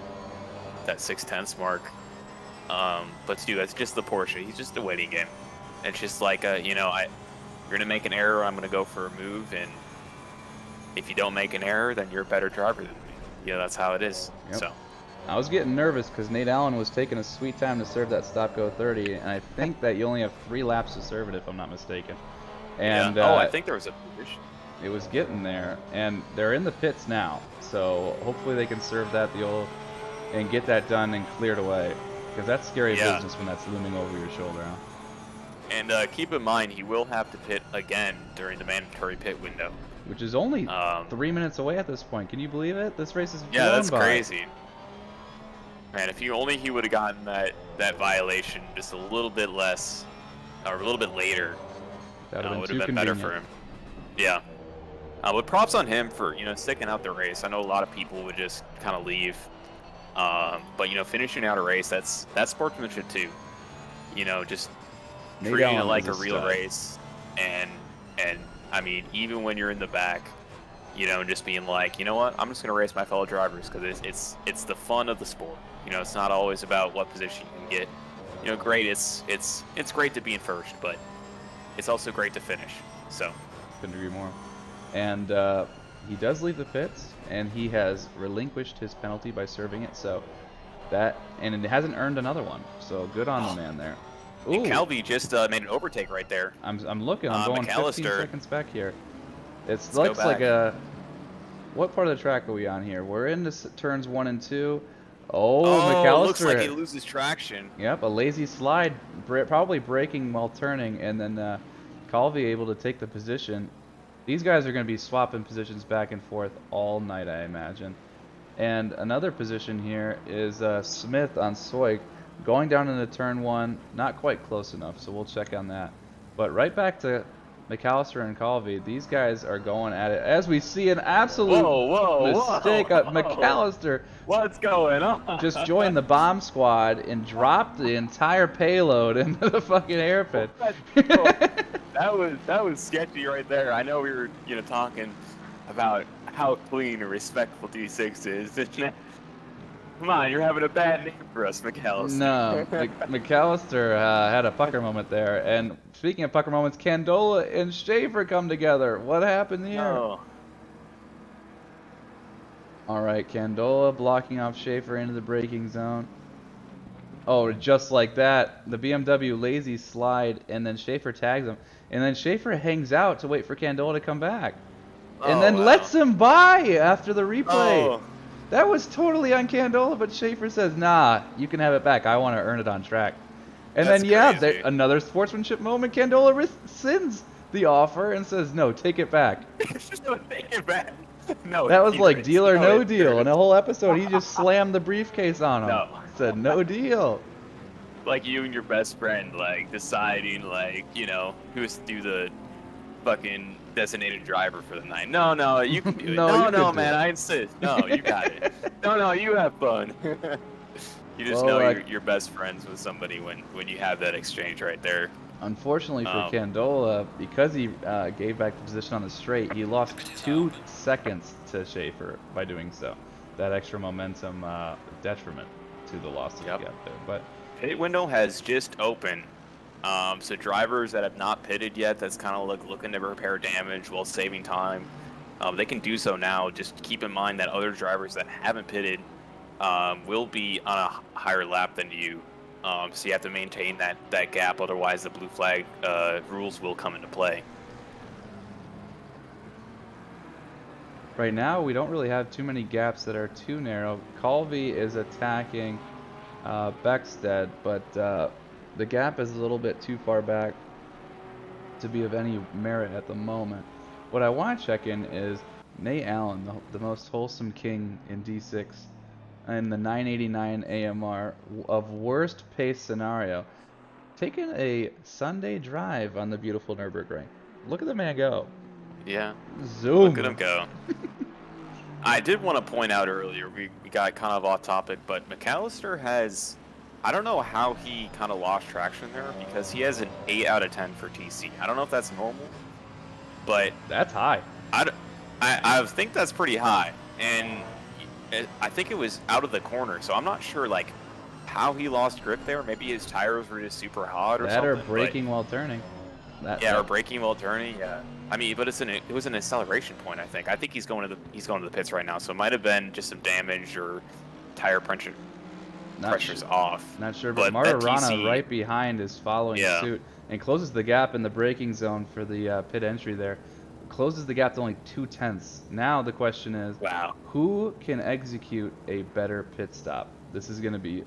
Speaker 3: 6/10 mark. But dude, that's just the Porsche. He's just a waiting game. It's just like, you know, you're gonna make an error, I'm gonna go for a move, and if you don't make an error, then you're a better driver than me. Yeah, that's how it is.
Speaker 2: Yep.
Speaker 3: So.
Speaker 2: I was getting nervous because Nate Allen was taking a sweet time to serve that stop-go 30, and I think that you only have 3 laps to serve it, if I'm not mistaken. And
Speaker 3: yeah. I think there was a position.
Speaker 2: It was getting there, and they're in the pits now, so hopefully they can serve that and get that done and cleared away, because that's scary business when that's looming over your shoulder. Huh?
Speaker 3: And keep in mind, he will have to pit again during the mandatory pit window,
Speaker 2: which is only 3 minutes away at this point. Can you believe it? This race is
Speaker 3: that's crazy. Man, if he would have gotten that violation just a little bit less, or a little bit later,
Speaker 2: That would
Speaker 3: would
Speaker 2: have
Speaker 3: have
Speaker 2: been
Speaker 3: been
Speaker 2: too
Speaker 3: better for
Speaker 2: convenient.
Speaker 3: him. Yeah. But props on him for sticking out the race. I know a lot of people would just kind of leave, but finishing out a race, that's sportsmanship too. Just
Speaker 2: Nate
Speaker 3: treating it
Speaker 2: Allen
Speaker 3: like
Speaker 2: is
Speaker 3: a
Speaker 2: a
Speaker 3: real
Speaker 2: stud.
Speaker 3: race, and I mean, even when you're in the back, just being like, you know what, I'm just gonna race my fellow drivers because it's the fun of the sport. It's not always about what position you can get. Great, it's great to be in first, but it's also great to finish. So.
Speaker 2: Couldn't agree more. And he does leave the pits, and he has relinquished his penalty by serving it. So and it hasn't earned another one. So good on the man there.
Speaker 3: And
Speaker 2: Ooh,
Speaker 3: Calvi just made an overtake right there.
Speaker 2: I'm looking. I'm going 15
Speaker 3: McAllister.
Speaker 2: seconds back here. It
Speaker 3: Let's go
Speaker 2: looks like
Speaker 3: back.
Speaker 2: what part of the track are we on here? We're in turns 1 and 2. Oh,
Speaker 3: Oh, looks like he
Speaker 2: McAllister.
Speaker 3: loses traction.
Speaker 2: Yep, a lazy slide, probably braking while turning, and then Calvi able to take the position. These guys are going to be swapping positions back and forth all night, I imagine. And another position here is Smith on Soik, going down into turn 1, not quite close enough, so we'll check on that. But right back to McAllister and Calvi. These guys are going at it as we see an absolute mistake. McAllister
Speaker 3: What's going on?
Speaker 2: just joined the bomb squad and dropped the entire payload into the fucking air pit.
Speaker 3: That was sketchy right there. I know we were talking about how clean and respectful D6 is. Come on, you're having a bad name for us, McAllister.
Speaker 2: No, McAllister had a pucker moment there. And speaking of pucker moments, Candola and Schaefer come together. What happened here?
Speaker 3: No.
Speaker 2: All right, Candola blocking off Schaefer into the braking zone. Oh, just like that, the BMW lazy slide, and then Schaefer tags him. And then Schaefer hangs out to wait for Candola to come back. And then lets him by after the replay.
Speaker 3: Oh.
Speaker 2: That was totally on Candola, but Schaefer says, nah, you can have it back. I want to earn it on track. And
Speaker 3: That's
Speaker 2: then, yeah,
Speaker 3: crazy.
Speaker 2: another sportsmanship moment. Candola rescinds the offer and says, no, take it back.
Speaker 3: No, take it back. No,
Speaker 2: That was like deal or no
Speaker 3: it
Speaker 2: deal.
Speaker 3: hurts.
Speaker 2: In a whole episode, he just slammed the briefcase on him.
Speaker 3: No.
Speaker 2: Said, no deal.
Speaker 3: Like you and your best friend, like deciding, who's to do the fucking designated driver for the night. No, you can do it. No, man, I insist. No, you got it. No, you have fun. You just know you're best friends with somebody when you have that exchange right there.
Speaker 2: Unfortunately for Candola, because he gave back the position on the straight, he lost 2 seconds to Schaefer by doing so. That extra momentum detriment to the loss that he got there. But
Speaker 3: pit window has just opened. So drivers that have not pitted yet, that's kind of looking to repair damage while saving time, they can do so now. Just keep in mind that other drivers that haven't pitted will be on a higher lap than you. So you have to maintain that gap, otherwise the blue flag rules will come into play.
Speaker 2: right now, we don't really have too many gaps that are too narrow. Calvi is attacking Beckstead, but the gap is a little bit too far back to be of any merit at the moment. What I want to check in is Nate Allen, the most wholesome king in D6, in the 989 AMR of worst pace scenario, taking a Sunday drive on the beautiful Nurburgring. Look at the man go.
Speaker 3: Yeah.
Speaker 2: Zoom.
Speaker 3: Look at him go. I did want to point out earlier, we got kind of off topic, but McAllister has, I don't know how he kind of lost traction there, because he has an 8 out of 10 for TC. I don't know if that's normal, but
Speaker 2: that's high.
Speaker 3: I think that's pretty high, and I think it was out of the corner, so I'm not sure like how he lost grip there. Maybe his tires were just super hot or something.
Speaker 2: Or braking while turning.
Speaker 3: Or braking while turning. Yeah. I mean, but it was an acceleration point. I think he's going to the pits right now, so it might have been just some damage or tire pressure's off.
Speaker 2: Not sure, but Martirana right behind is following suit and closes the gap in the braking zone for the pit entry there. Closes the gap to only 0.2. Now the question is, who can execute a better pit stop? This is going to be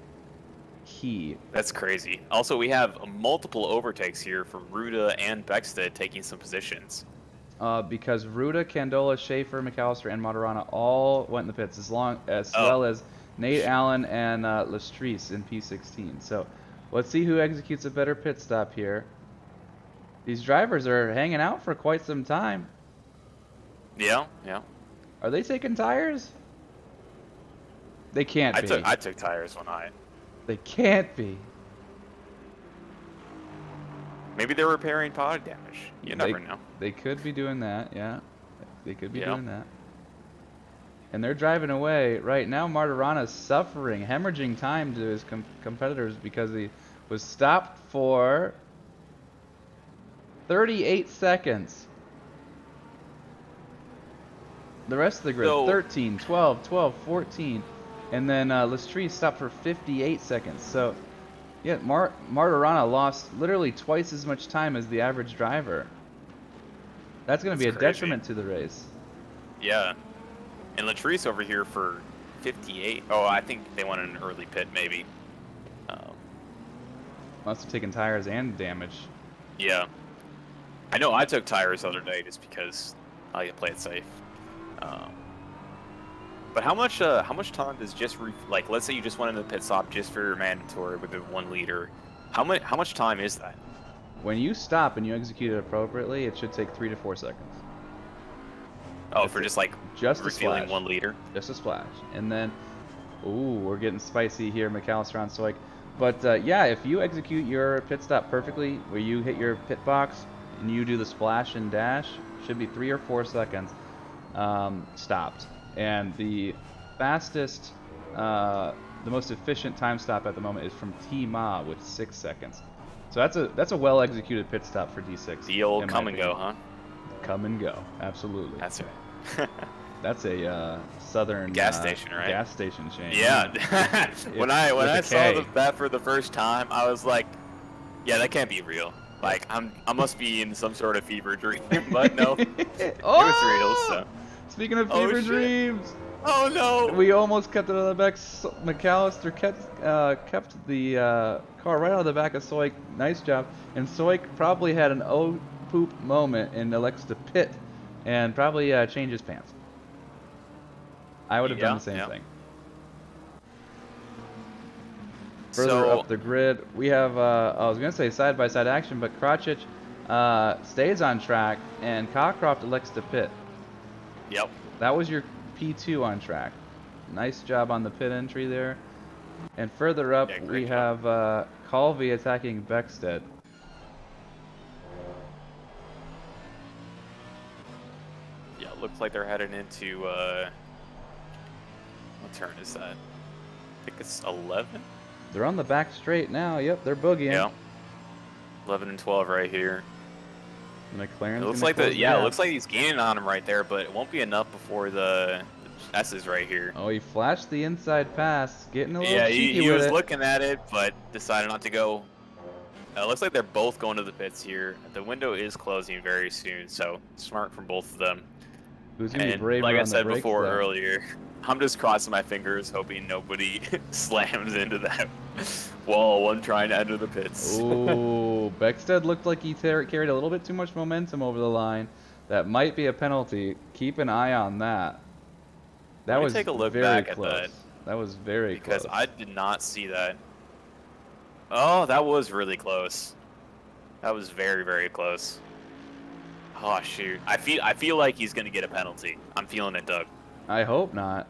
Speaker 2: key.
Speaker 3: That's crazy. Also, we have multiple overtakes here from Ruda and Beckstead taking some positions.
Speaker 2: Because Ruda, Candola, Schaefer, McAllister, and Martirana all went in the pits, well as Nate Allen and Lestreese in P16. So let's see who executes a better pit stop here. These drivers are hanging out for quite some time.
Speaker 3: Yeah, yeah.
Speaker 2: Are they taking tires? They can't be.
Speaker 3: I took tires when
Speaker 2: They can't be.
Speaker 3: Maybe they're repairing pod damage. You never know.
Speaker 2: They could be doing that, yeah. They could be doing that. And they're driving away. Right now, Martirana's suffering, hemorrhaging time to his competitors because he was stopped for 38 seconds. The rest of the grid, 13, 12, 12, 14. And then Lestreese stopped for 58 seconds. So, yeah, Martirana lost literally twice as much time as the average driver. That's going to be a detriment to the race.
Speaker 3: Yeah. And Latrice over here for 58. Oh, I think they wanted an early pit, maybe.
Speaker 2: Must have taken tires and damage.
Speaker 3: Yeah. I know I took tires the other day just because I like to play it safe. But how much time does just like, let's say you just went into the pit stop just for your mandatory with the 1 liter. How much time is that?
Speaker 2: When you stop and you execute it appropriately, it should take 3 to 4 seconds.
Speaker 3: Oh, for just like refueling
Speaker 2: splash.
Speaker 3: 1 liter?
Speaker 2: Just a splash. And then, ooh, we're getting spicy here, McAllister on Soik. But yeah, if you execute your pit stop perfectly, where you hit your pit box and you do the splash and dash, should be 3 or 4 seconds stopped. And the fastest, the most efficient time stop at the moment is from T-Ma with 6 seconds. So that's a well executed pit stop for D6.
Speaker 3: The old come and go, huh?
Speaker 2: Come and go, absolutely.
Speaker 3: That's right.
Speaker 2: That's a southern
Speaker 3: gas station, right?
Speaker 2: Gas station chain.
Speaker 3: Yeah. when I saw that for the first time, I was like, yeah, that can't be real. Like I must be in some sort of fever dream. But no, it was real. So.
Speaker 2: Speaking of fever dreams.
Speaker 3: Oh no!
Speaker 2: We almost kept it on the back. McAllister kept the car right out of the back of Soik. Nice job. And Soik probably had an oh poop moment and elects to pit and probably change his pants. I would have done the same thing. Further up the grid, we have, I was going to say side-by-side action, but Krocic stays on track and Cockcroft elects to pit.
Speaker 3: Yep.
Speaker 2: That was your P2 on track. Nice job on the pit entry there. And further up, we have Colby attacking Beckstead.
Speaker 3: Yeah, looks like they're heading into, what turn is that? I think it's 11?
Speaker 2: They're on the back straight now. Yep, they're boogieing.
Speaker 3: Yeah. 11 and 12 right here.
Speaker 2: McLaren.
Speaker 3: It looks like it looks like he's gaining on him right there, but it won't be enough before the S's right here.
Speaker 2: Oh, he flashed the inside pass, getting a little cheeky
Speaker 3: he
Speaker 2: with
Speaker 3: was
Speaker 2: it.
Speaker 3: looking at it, but decided not to go. Looks like they're both going to the pits here. The window is closing very soon, so smart from both of them.
Speaker 2: Who's gonna be braver
Speaker 3: like I
Speaker 2: on the
Speaker 3: said
Speaker 2: brakes,
Speaker 3: before
Speaker 2: though?
Speaker 3: earlier, I'm just crossing my fingers, hoping nobody slams into that wall when trying to enter the pits.
Speaker 2: Ooh, Beckstead looked like he carried a little bit too much momentum over the line. That might be a penalty. Keep an eye on that. That was
Speaker 3: take a look
Speaker 2: very
Speaker 3: back
Speaker 2: close.
Speaker 3: at that.
Speaker 2: That was very close.
Speaker 3: Because I did not see that. Oh, that was really close. That was very, very close. Oh shoot! I feel like he's gonna get a penalty. I'm feeling it, Doug.
Speaker 2: I hope not.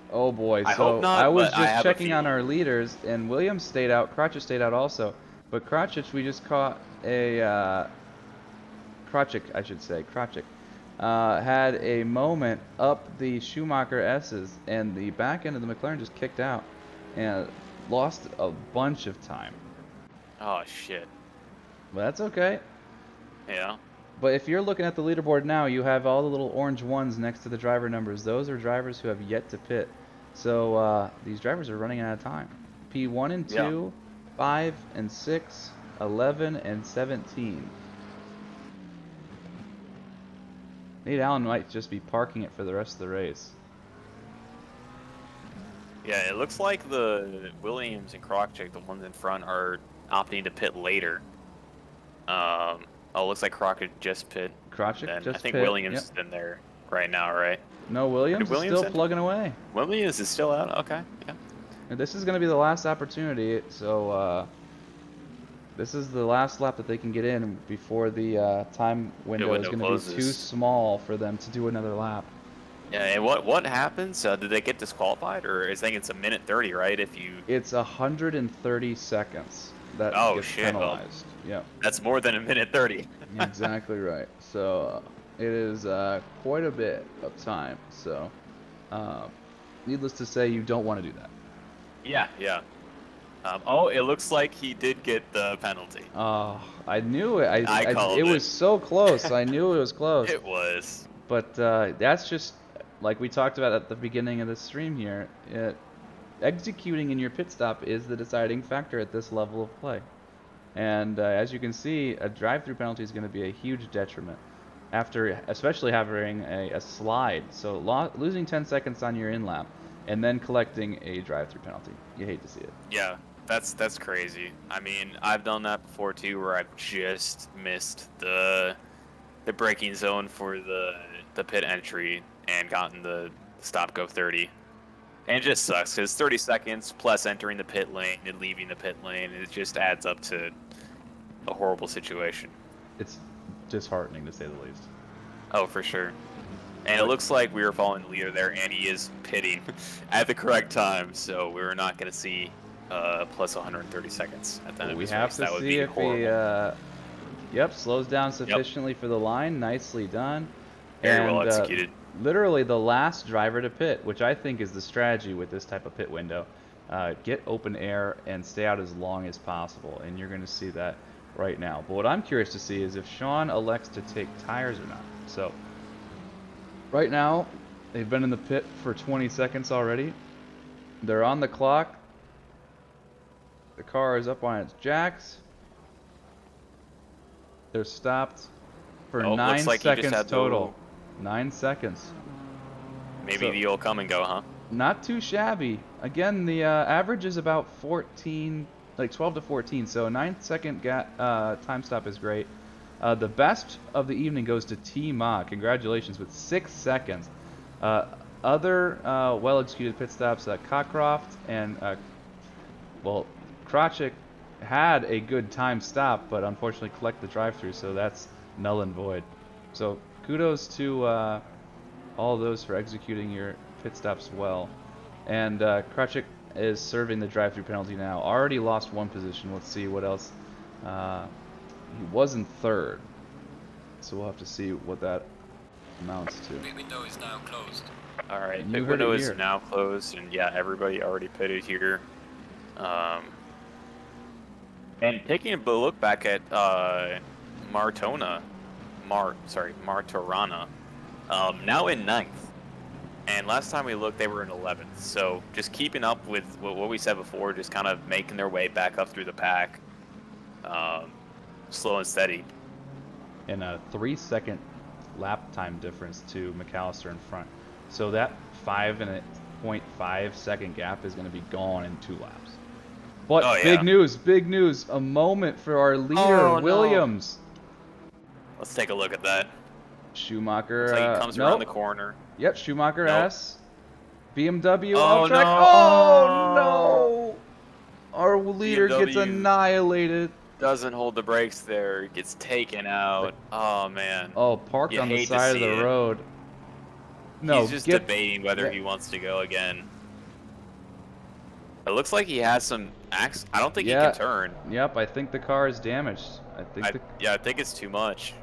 Speaker 2: Oh boy!
Speaker 3: I hope not,
Speaker 2: I was
Speaker 3: but I
Speaker 2: just
Speaker 3: have a
Speaker 2: checking on
Speaker 3: feeling.
Speaker 2: our leaders, and Williams stayed out. Krocic stayed out also, but Krocic, we just caught a Krocic, I should say. Krocic had a moment up the Schumacher S's, and the back end of the McLaren just kicked out and lost a bunch of time.
Speaker 3: Oh shit!
Speaker 2: But that's okay.
Speaker 3: Yeah.
Speaker 2: But if you're looking at the leaderboard now, you have all the little orange ones next to the driver numbers. Those are drivers who have yet to pit. So these drivers are running out of time. P1 and 2, 5 and 6, 11 and 17. Nate Allen might just be parking it for the rest of the race.
Speaker 3: Yeah, it looks like the Williams and Krocic, the ones in front, are opting to pit later. Oh, it looks like Krocic just pit.
Speaker 2: Krocic
Speaker 3: And
Speaker 2: just
Speaker 3: I think
Speaker 2: pit,
Speaker 3: Williams
Speaker 2: yep.
Speaker 3: is in there right now, right?
Speaker 2: No, Williams is
Speaker 3: Williams
Speaker 2: still
Speaker 3: enter?
Speaker 2: plugging away.
Speaker 3: Williams is still out. Okay, yeah.
Speaker 2: And this is going to be the last opportunity, so this is the last lap that they can get in before the time window is
Speaker 3: window
Speaker 2: going to be too
Speaker 3: closes.
Speaker 2: small for them to do another lap.
Speaker 3: Yeah, and what happens? Did they get disqualified, or I think it's a minute 30, right? If you
Speaker 2: It's 130 seconds that
Speaker 3: oh
Speaker 2: gets
Speaker 3: shit, well,
Speaker 2: penalized. Yep,
Speaker 3: that's more than a minute 30.
Speaker 2: exactly right. So it is quite a bit of time. So needless to say, you don't want to do that.
Speaker 3: Yeah, yeah. Oh, it looks like he did get the penalty.
Speaker 2: Oh, I knew it.
Speaker 3: I called
Speaker 2: it
Speaker 3: it.
Speaker 2: was so close. I knew it was close.
Speaker 3: It was.
Speaker 2: But that's just like we talked about at the beginning of the stream here. Executing in your pit stop is the deciding factor at this level of play. And as you can see, a drive-through penalty is going to be a huge detriment after, especially having a slide. So losing 10 seconds on your in-lap and then collecting a drive-through penalty. You hate to see it.
Speaker 3: Yeah, that's crazy. I mean, I've done that before too, where I've just missed the braking zone for the pit entry and gotten the stop-go 30. And it just sucks because 30 seconds plus entering the pit lane and leaving the pit lane, it just adds up to a horrible situation.
Speaker 2: It's disheartening to say the least.
Speaker 3: Oh, for sure. And it looks like we were following the leader there, and he is pitting at the correct time, so we're not going to see plus 130 seconds at the end of
Speaker 2: We
Speaker 3: this
Speaker 2: have
Speaker 3: race.
Speaker 2: to
Speaker 3: That would
Speaker 2: see
Speaker 3: be
Speaker 2: if
Speaker 3: horrible.
Speaker 2: he slows down sufficiently for the line. Nicely done.
Speaker 3: Very well executed.
Speaker 2: Literally the last driver to pit, which I think is the strategy with this type of pit window. Get open air and stay out as long as possible, and you're going to see that right now. But what I'm curious to see is if Sean elects to take tires or not. So right now, they've been in the pit for 20 seconds already. They're on the clock. The car is up on its jacks. They're stopped for 9
Speaker 3: looks like you just
Speaker 2: seconds
Speaker 3: had
Speaker 2: total. 9 seconds.
Speaker 3: Maybe
Speaker 2: So-
Speaker 3: the old come and go, huh?
Speaker 2: Not too shabby. Again, the average is about 14, like 12 to 14. So a 9-second time stop is great. The best of the evening goes to T-Ma. Congratulations with 6 seconds. Other well-executed pit stops, Cockcroft and Krachik had a good time stop, but unfortunately collect the drive-through, so that's null and void. So kudos to all of those for executing your pit stops well. And Krachik is serving the drive-through penalty now. Already lost 1 position. Let's see what else. He was in 3rd, so we'll have to see what that amounts to.
Speaker 4: Pit window is now closed.
Speaker 3: All right,
Speaker 2: You
Speaker 3: pit
Speaker 2: heard
Speaker 3: window
Speaker 2: it
Speaker 3: is
Speaker 2: here.
Speaker 3: now closed, and yeah, everybody already pitted here. And taking a look back at Martorana, now in 9th. And last time we looked, they were in 11th. So just keeping up with what we said before, just kind of making their way back up through the pack, slow and steady.
Speaker 2: And a 3-second lap time difference to McAllister in front. So that 5.5 second gap is going to be gone in 2 laps. But
Speaker 3: Oh, yeah.
Speaker 2: big news, a moment for our leader,
Speaker 3: Oh, no.
Speaker 2: Williams.
Speaker 3: Let's take a look at that.
Speaker 2: Schumacher,
Speaker 3: Looks like he comes around the corner.
Speaker 2: Yep, Schumacher
Speaker 3: Nope.
Speaker 2: S. BMW
Speaker 3: Oh,
Speaker 2: off track.
Speaker 3: no.
Speaker 2: Oh, no. Our leader gets
Speaker 3: BMW.
Speaker 2: annihilated.
Speaker 3: Doesn't hold the brakes there. Gets taken out. Oh, man.
Speaker 2: Oh, parked
Speaker 3: You
Speaker 2: on the
Speaker 3: hate to
Speaker 2: side of
Speaker 3: see
Speaker 2: the
Speaker 3: it.
Speaker 2: road. No,
Speaker 3: He's just
Speaker 2: get
Speaker 3: debating whether he wants to go again. It looks like he has some axe. I don't think he
Speaker 2: Yeah.
Speaker 3: can turn.
Speaker 2: Yep, I think the car is damaged. I think
Speaker 3: I think it's too much.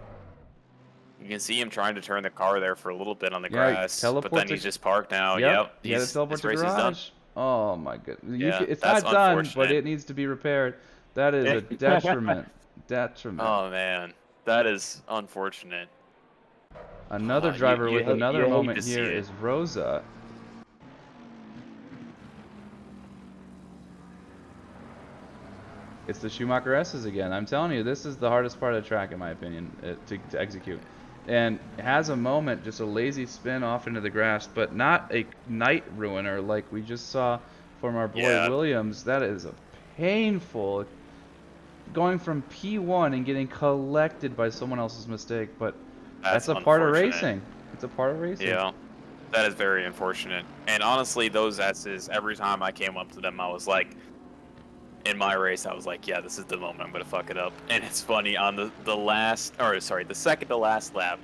Speaker 3: You can see him trying to turn the car there for a little bit on the
Speaker 2: Yeah,
Speaker 3: grass, but
Speaker 2: teleport
Speaker 3: then
Speaker 2: to-
Speaker 3: he's just parked now.
Speaker 2: Yep,
Speaker 3: Yep,
Speaker 2: he had to teleport
Speaker 3: his
Speaker 2: to
Speaker 3: race is done.
Speaker 2: garage. Oh my goodness.
Speaker 3: Yeah,
Speaker 2: It's
Speaker 3: that's
Speaker 2: not done, but
Speaker 3: unfortunate.
Speaker 2: it needs to be repaired. That is a detriment. Detriment.
Speaker 3: Oh man, that is unfortunate.
Speaker 2: Another
Speaker 3: you-
Speaker 2: driver
Speaker 3: you
Speaker 2: with
Speaker 3: hate-
Speaker 2: another
Speaker 3: you hate
Speaker 2: moment
Speaker 3: to see
Speaker 2: here
Speaker 3: it.
Speaker 2: is Rosa. It's the Schumacher S's again. I'm telling you, this is the hardest part of the track, in my opinion, to execute. And has a moment, just a lazy spin off into the grass, but not a night ruiner like we just saw from our boy
Speaker 3: Yeah.
Speaker 2: Williams. That is a painful, going from P1 and getting collected by someone else's mistake, but that's a part of
Speaker 3: unfortunate.
Speaker 2: racing. It's a part of racing.
Speaker 3: Yeah, that is very unfortunate. And honestly, those S's, every time I came up to them, I was like, in my race, I was like, yeah, this is the moment I'm gonna fuck it up. And it's funny, on the second to last lap,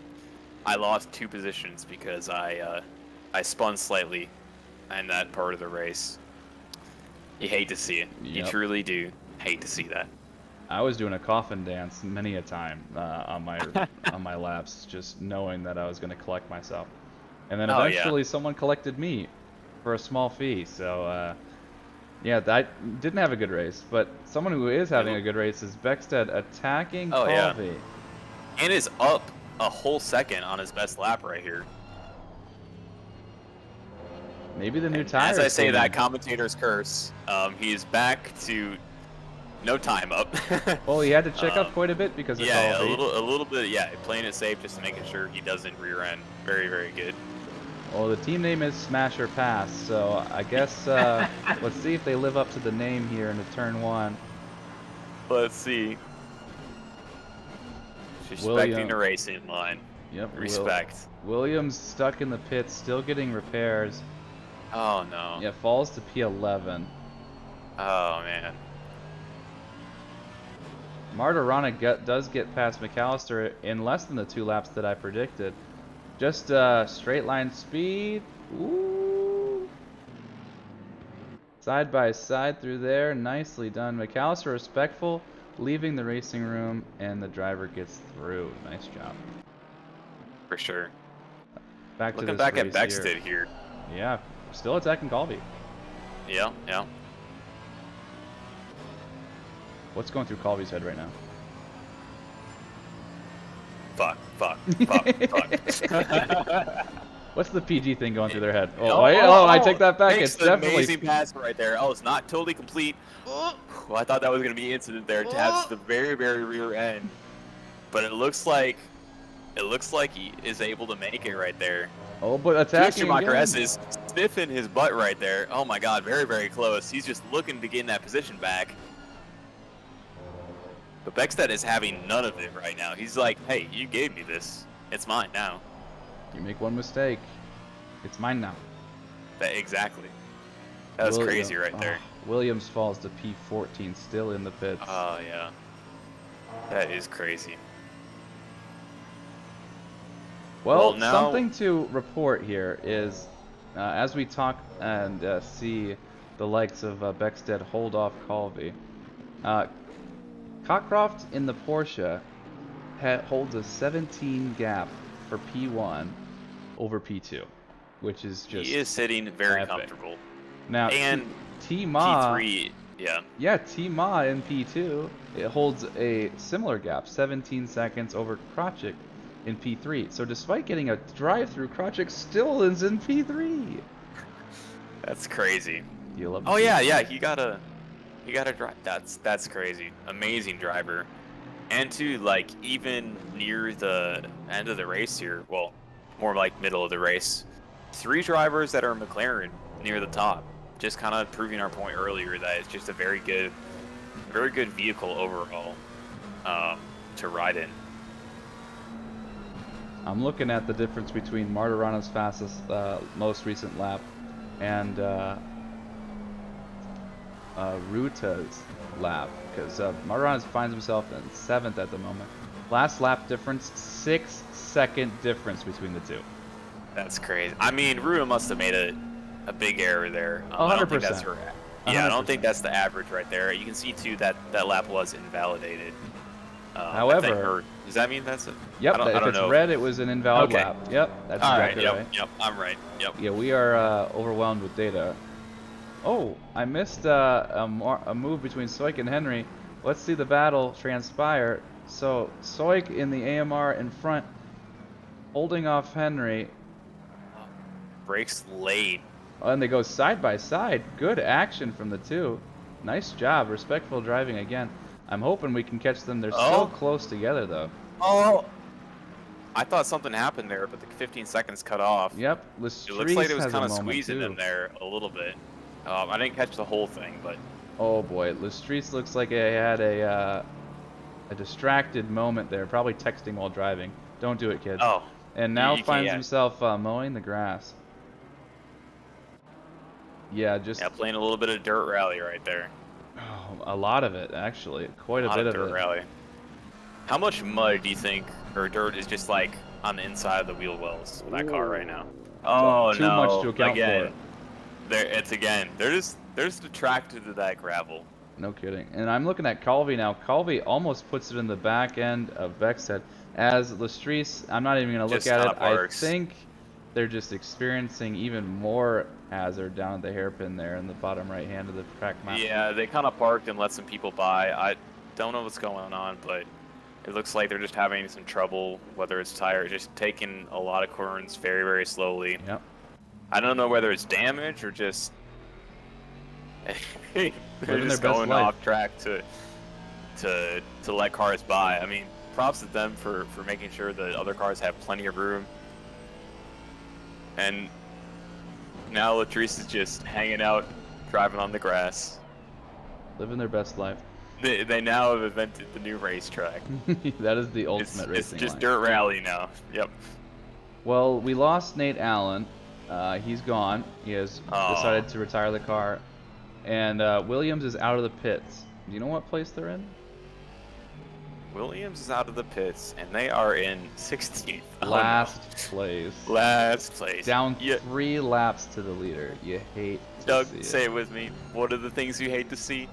Speaker 3: I lost 2 positions because I spun slightly in that part of the race. You hate to see it.
Speaker 2: Yep.
Speaker 3: You truly do hate to see that.
Speaker 2: I was doing a coffin dance many a time on my laps, just knowing that I was going to collect myself. And then eventually someone collected me for a small fee. So yeah, I didn't have a good race, but someone who is having a good race is Beckstead attacking Colby.
Speaker 3: Yeah. And is up a whole second on his best lap right here.
Speaker 2: Maybe the new tires.
Speaker 3: As I say that, commentator's curse. He's back to no time up.
Speaker 2: Well, he had to check up quite a bit because of Colby.
Speaker 3: a little bit. Yeah, playing it safe, just making sure he doesn't rear end. Very, very good.
Speaker 2: Well, the team name is Smash or Pass, so I guess let's see if they live up to the name here into turn 1.
Speaker 3: Let's see. Respecting the racing line.
Speaker 2: Yep.
Speaker 3: Respect.
Speaker 2: Williams stuck in the pits, still getting repairs.
Speaker 3: Oh no.
Speaker 2: Yeah, falls to P11.
Speaker 3: Oh man.
Speaker 2: Martirana does get past McAllister in less than the 2 laps that I predicted. Just straight line speed. Ooh. Side by side through there. Nicely done. McAllister respectful, leaving the racing room, and the driver gets through. Nice job.
Speaker 3: For sure.
Speaker 2: Looking
Speaker 3: back at Beckstead here.
Speaker 2: Yeah, still attacking Colby.
Speaker 3: Yeah, yeah.
Speaker 2: What's going through Colby's head right now?
Speaker 3: Fuck.
Speaker 2: What's the PG thing going through their head?
Speaker 3: I
Speaker 2: take that back. It's definitely
Speaker 3: amazing pass right there. Oh, it's not totally complete. Well, I thought that was going to be an incident there. Tabs the very, very rear end, but it looks like he is able to make it right there.
Speaker 2: Oh, but attacking
Speaker 3: Schumacher S is sniffing his butt right there. Oh my God, very, very close. He's just looking to gain that position back. But Beckstead is having none of it right now. He's like, hey, you gave me this. It's mine now.
Speaker 2: You make one mistake, it's mine now.
Speaker 3: Exactly. That was crazy right there.
Speaker 2: Williams falls to P14, still in the pits.
Speaker 3: Oh, yeah. That is crazy.
Speaker 2: Well, now something to report here is, as we talk and see the likes of Beckstead hold off Colby, Cockcroft in the Porsche holds a 17 gap for P1 over P2, which is just
Speaker 3: he is sitting very
Speaker 2: epic.
Speaker 3: comfortable.
Speaker 2: Now,
Speaker 3: and
Speaker 2: T-Ma,
Speaker 3: P3,
Speaker 2: yeah, T-Ma in P2, it holds a similar gap, 17 seconds over Krachik in P3. So despite getting a drive-through, Krachik still is in P3.
Speaker 3: That's crazy.
Speaker 2: You love
Speaker 3: yeah, he got a drive. That's crazy. Amazing driver. And too, like, even near the end of the race here, well, more like middle of the race, 3 drivers that are McLaren near the top. Just kind of proving our point earlier that it's just a very good vehicle overall to ride in.
Speaker 2: I'm looking at the difference between Martirana's fastest, most recent lap and Ruta's lap, because Martirana finds himself in 7th at the moment. Last lap difference, 6-second difference between the 2.
Speaker 3: That's crazy. I mean, Ruta must have made a big error there.
Speaker 2: 100%.
Speaker 3: I don't think that's her. Yeah,
Speaker 2: 100%.
Speaker 3: I don't think that's the average right there. You can see too that lap was invalidated.
Speaker 2: However,
Speaker 3: does that mean that's it?
Speaker 2: Yep.
Speaker 3: I don't
Speaker 2: if it's
Speaker 3: know.
Speaker 2: red, it was an invalid lap. Yep. That's exactly right.
Speaker 3: Yep. I'm right. Yep.
Speaker 2: Yeah, we are overwhelmed with data. Oh, I missed a move between Soik and Henry. Let's see the battle transpire. So Soik in the AMR in front, holding off Henry.
Speaker 3: Brakes late.
Speaker 2: And they go side by side. Good action from the 2. Nice job. Respectful driving again. I'm hoping we can catch them. They're so close together, though.
Speaker 3: Oh! I thought something happened there, but the 15 seconds cut off.
Speaker 2: Yep.
Speaker 3: It looks like it was kind of squeezing in there a little bit. I didn't catch the whole thing, but...
Speaker 2: Oh, boy. Lestrice looks like he had a distracted moment there. Probably texting while driving. Don't do it, kids.
Speaker 3: Oh,
Speaker 2: And now
Speaker 3: You
Speaker 2: finds
Speaker 3: can't.
Speaker 2: himself mowing the grass. Yeah, just
Speaker 3: Yeah, playing a little bit of dirt rally right there.
Speaker 2: a lot of it, actually. Quite
Speaker 3: A
Speaker 2: a
Speaker 3: lot
Speaker 2: bit
Speaker 3: of
Speaker 2: of
Speaker 3: dirt
Speaker 2: it.
Speaker 3: rally. How much mud do you think, or dirt, is just like on the inside of the wheel wells of that car right now? Oh
Speaker 2: Too much to
Speaker 3: no!
Speaker 2: account for.
Speaker 3: Again, they're just attracted to that gravel.
Speaker 2: No kidding. And I'm looking at Calvi now. Calvi almost puts it in the back end of Beckstead. As Lestreese, I'm not even going to look
Speaker 3: Just
Speaker 2: at
Speaker 3: kind
Speaker 2: it.
Speaker 3: of
Speaker 2: I
Speaker 3: parks.
Speaker 2: think they're just experiencing even more hazard down at the hairpin there in the bottom right hand of the track map.
Speaker 3: Yeah, they kind of parked and let some people by. I don't know what's going on, but it looks like they're just having some trouble, whether it's tire, just taking a lot of corners very, very slowly.
Speaker 2: Yep.
Speaker 3: I don't know whether it's damage or just they're
Speaker 2: Living their
Speaker 3: just
Speaker 2: best
Speaker 3: going
Speaker 2: life.
Speaker 3: off track to let cars by. I mean, props to them for making sure that other cars have plenty of room. And now Latrice is just hanging out, driving on the grass.
Speaker 2: Living their best life.
Speaker 3: They now have invented the new racetrack.
Speaker 2: That is the ultimate
Speaker 3: It's
Speaker 2: racing
Speaker 3: just
Speaker 2: line.
Speaker 3: dirt rally now. Yep.
Speaker 2: Well, we lost Nate Allen. He's gone. He has
Speaker 3: Aw.
Speaker 2: decided to retire the car. And Williams is out of the pits. Do you know what place they're in?
Speaker 3: Williams is out of the pits, and they are in 16th.
Speaker 2: Last place.
Speaker 3: Last place.
Speaker 2: Down
Speaker 3: Yeah.
Speaker 2: 3 laps to the leader. You hate to
Speaker 3: Doug,
Speaker 2: see
Speaker 3: say it with me. What are the things you hate to see?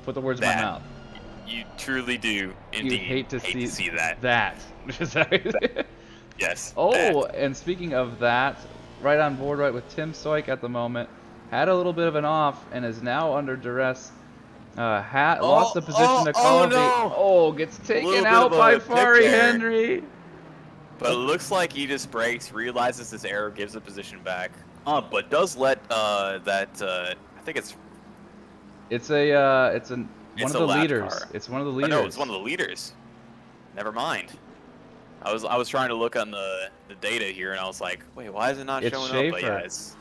Speaker 2: Put the words in my
Speaker 3: That.
Speaker 2: mouth.
Speaker 3: You truly do, indeed.
Speaker 2: You hate to see
Speaker 3: that.
Speaker 2: that. Sorry.
Speaker 3: Yes.
Speaker 2: Oh,
Speaker 3: that.
Speaker 2: and speaking of that, right on board right with Tim Soik at the moment. Had a little bit of an off and is now under duress. Lost the position to Colby.
Speaker 3: no.
Speaker 2: Oh, gets
Speaker 3: Little
Speaker 2: taken
Speaker 3: bit
Speaker 2: out
Speaker 3: of
Speaker 2: by
Speaker 3: a tip
Speaker 2: Fari
Speaker 3: there.
Speaker 2: Henry.
Speaker 3: But it looks like he just brakes, realizes his error, gives the position back. But does let I think it's
Speaker 2: One
Speaker 3: It's
Speaker 2: of
Speaker 3: a
Speaker 2: the
Speaker 3: lap
Speaker 2: leaders.
Speaker 3: car.
Speaker 2: It's one of the
Speaker 3: Oh,
Speaker 2: leaders.
Speaker 3: no, it's one of the leaders. Never mind. I was trying to look on the data here, and I was like, wait, why is it not
Speaker 2: It's
Speaker 3: showing up? But
Speaker 2: Schaefer.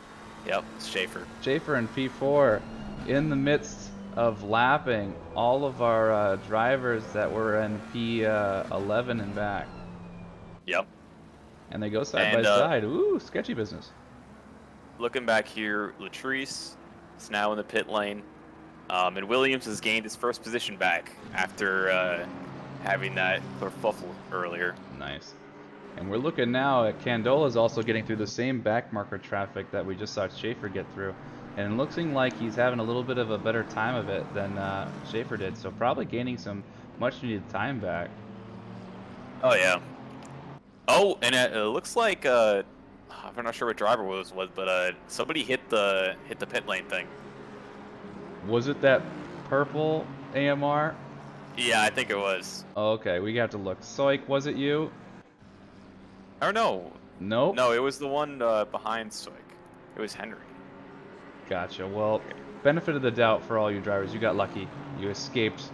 Speaker 3: yeah, it's Schaefer.
Speaker 2: Schaefer in P4 in the midst of lapping all of our drivers that were in P11 and back.
Speaker 3: Yep.
Speaker 2: And they go side
Speaker 3: And,
Speaker 2: by side. Ooh, sketchy business.
Speaker 3: Looking back here, Latrice is now in the pit lane, and Williams has gained his first position back after having that kerfuffle earlier.
Speaker 2: Nice. And we're looking now at Candola's also getting through the same backmarker traffic that we just saw Schaefer get through. And looking like he's having a little bit of a better time of it than Schaefer did. So probably gaining some much needed time back.
Speaker 3: Oh yeah. Oh, and it looks like I'm not sure what driver was, but somebody hit the pit lane thing.
Speaker 2: Was it that purple AMR?
Speaker 3: Yeah, I think it was.
Speaker 2: Oh, okay, we got to look. Soik, was it you?
Speaker 3: Or no.
Speaker 2: Nope.
Speaker 3: No, it was the one behind Stoik. It was Henry.
Speaker 2: Gotcha. Well, benefit of the doubt for all you drivers. You got lucky. You escaped.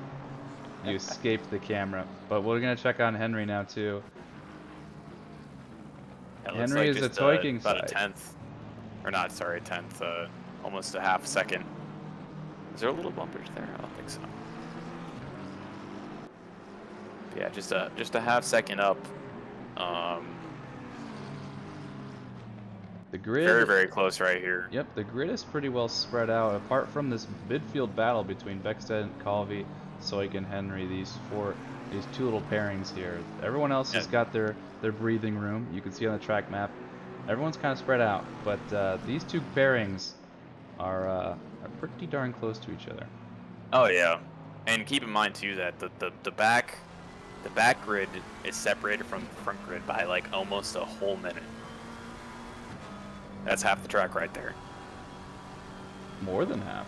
Speaker 2: You escaped the camera. But we're gonna check on Henry now too.
Speaker 3: It looks
Speaker 2: Henry
Speaker 3: like
Speaker 2: is a
Speaker 3: just,
Speaker 2: toiking
Speaker 3: about
Speaker 2: side.
Speaker 3: a tenth, or not? Sorry, a tenth. Almost a half second. Is there a little bumpers there? I don't think so. Yeah, just a half second up.
Speaker 2: The grid.
Speaker 3: Very, very close right here.
Speaker 2: Yep, the grid is pretty well spread out. Apart from this midfield battle between Beckstead and Calvi, Soik and Henry, these two little pairings here. Everyone else has got their breathing room. You can see on the track map. Everyone's kind of spread out, but these two pairings are pretty darn close to each other.
Speaker 3: Oh yeah, and keep in mind too that the back grid is separated from the front grid by like almost a whole minute. That's half the track right there.
Speaker 2: More than half.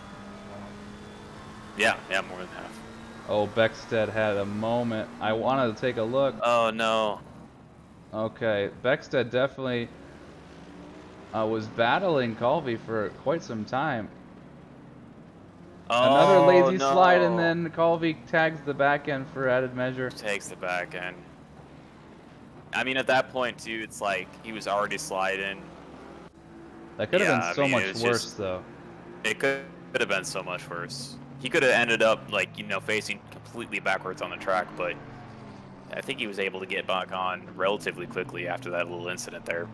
Speaker 3: Yeah, more than half.
Speaker 2: Oh, Beckstead had a moment. I wanted to take a look.
Speaker 3: Oh no.
Speaker 2: Okay, Beckstead definitely was battling Calvi for quite some time. Another lazy slide, and then Calvi tags the back end for added measure.
Speaker 3: Takes the back end. I mean, at that point too, it's like he was already sliding.
Speaker 2: That could have been so much worse,
Speaker 3: just,
Speaker 2: though.
Speaker 3: It could have been so much worse. He could have ended up like facing completely backwards on the track, but I think he was able to get back on relatively quickly after that little incident there.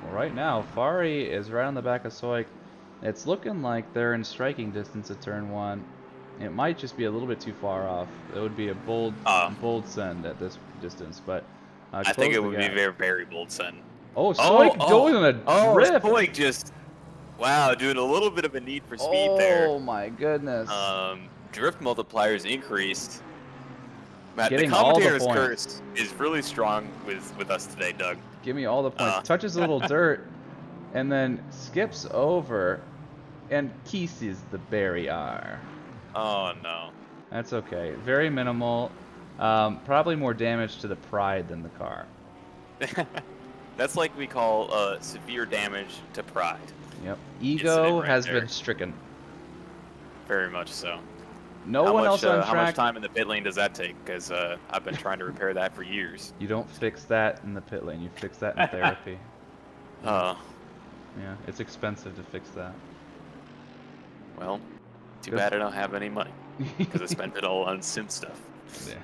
Speaker 2: Well, right now, Fari is right on the back of Soik. It's looking like they're in striking distance of turn 1. It might just be a little bit too far off. It would be a bold send at this distance, but
Speaker 3: I think it
Speaker 2: close the
Speaker 3: would be
Speaker 2: gap.
Speaker 3: very, very bold send.
Speaker 2: Oh, Soik going on a drift.
Speaker 3: Soik just, wow, doing a little bit of a need for speed there.
Speaker 2: Oh my goodness.
Speaker 3: Drift multipliers increased. Matt,
Speaker 2: Getting
Speaker 3: the
Speaker 2: all the
Speaker 3: commentator's
Speaker 2: points.
Speaker 3: curse is really strong with us today, Doug.
Speaker 2: Give me all the points. Touches a little dirt, and then skips over, and kisses the barrier.
Speaker 3: Oh no.
Speaker 2: That's okay. Very minimal. Probably more damage to the pride than the car.
Speaker 3: That's like we call severe damage to pride.
Speaker 2: Yep. Ego
Speaker 3: right
Speaker 2: has
Speaker 3: there.
Speaker 2: been stricken.
Speaker 3: Very much so.
Speaker 2: No one else on track.
Speaker 3: How much time in the pit lane does that take? Because I've been trying to repair that for years.
Speaker 2: You don't fix that in the pit lane. You fix that in therapy. Yeah, it's expensive to fix that.
Speaker 3: Well, too bad I don't have any money because I spent it all on sim stuff.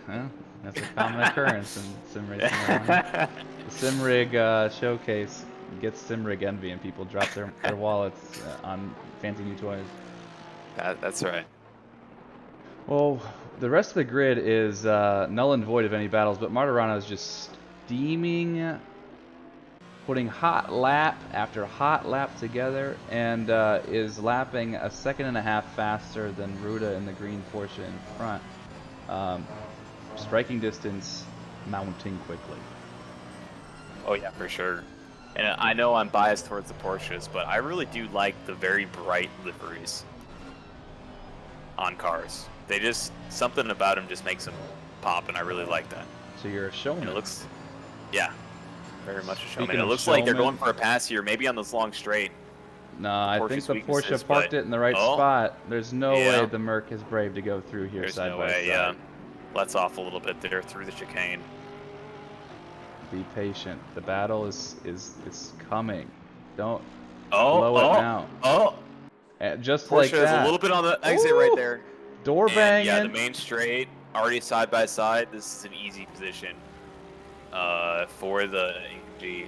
Speaker 2: Yeah, that's a common occurrence in sim racing. The sim rig showcase gets sim rig envy, and people drop their wallets on fancy new toys.
Speaker 3: That's right.
Speaker 2: Well, the rest of the grid is null and void of any battles, but Martirana is just steaming, putting hot lap after hot lap together, and is lapping a 1.5 seconds faster than Ruda in the green Porsche in front. Striking distance, mounting quickly.
Speaker 3: Oh yeah, for sure. And I know I'm biased towards the Porsches, but I really do like the very bright liveries on cars. They just, something about them just makes them pop, and I really like that.
Speaker 2: So you're a showman.
Speaker 3: And it looks, yeah, very much a showman.
Speaker 2: Speaking
Speaker 3: It
Speaker 2: of
Speaker 3: looks like they're
Speaker 2: showman-
Speaker 3: going for a pass here, maybe on this long straight.
Speaker 2: No, I think
Speaker 3: Porsche's
Speaker 2: the
Speaker 3: weaknesses,
Speaker 2: Porsche parked
Speaker 3: but-
Speaker 2: it in the right
Speaker 3: Oh.
Speaker 2: spot. There's no
Speaker 3: Yeah.
Speaker 2: way the Merc is brave to go through here
Speaker 3: There's
Speaker 2: side
Speaker 3: no
Speaker 2: by
Speaker 3: way,
Speaker 2: side.
Speaker 3: yeah. Lets off a little bit there through the chicane.
Speaker 2: Be patient. The battle is coming. Don't
Speaker 3: Oh,
Speaker 2: blow it now.
Speaker 3: Oh,
Speaker 2: Just
Speaker 3: Porsche
Speaker 2: like
Speaker 3: is
Speaker 2: that.
Speaker 3: a little bit on the exit right
Speaker 2: Ooh.
Speaker 3: there.
Speaker 2: Door
Speaker 3: And,
Speaker 2: banging.
Speaker 3: yeah, the main straight, already side by side. This is an easy position for the AMG.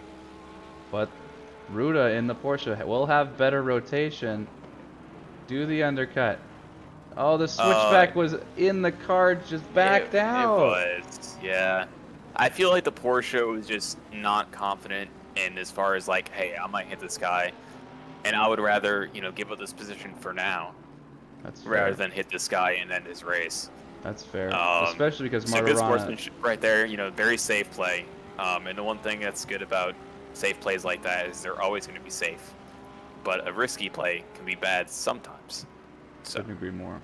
Speaker 2: But Ruda in the Porsche will have better rotation. Do the undercut. Oh, the switchback was in the car, just backed out.
Speaker 3: It was, yeah. I feel like the Porsche was just not confident in as far as like, hey, I might hit this guy, and I would rather, give up this position for now,
Speaker 2: That's fair.
Speaker 3: rather than hit this guy and end his race.
Speaker 2: That's fair. Especially because
Speaker 3: So good
Speaker 2: Martirana.
Speaker 3: sportsmanship right there, very safe play. And the one thing that's good about safe plays like that is they're always going to be safe. But a risky play can be bad sometimes. So
Speaker 2: Couldn't agree more.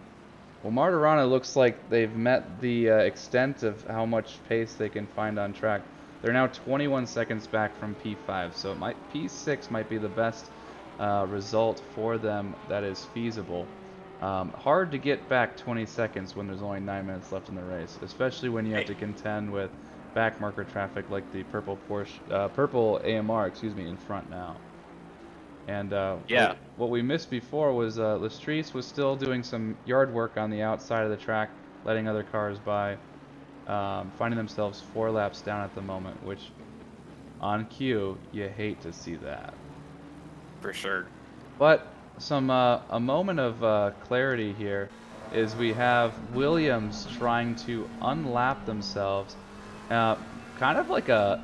Speaker 2: Well, Martirana looks like they've met the extent of how much pace they can find on track. They're now 21 seconds back from P5, so P6 might be the best result for them that is feasible. Hard to get back 20 seconds when there's only 9 minutes left in the race, especially when you have to contend with back marker traffic like the purple AMR, in front now. And
Speaker 3: yeah,
Speaker 2: what we missed before was Lestrice was still doing some yard work on the outside of the track, letting other cars by, finding themselves 4 laps down at the moment, which on cue, you hate to see that.
Speaker 3: for sure.
Speaker 2: But a moment of clarity here is we have Williams trying to unlap themselves, kind of like a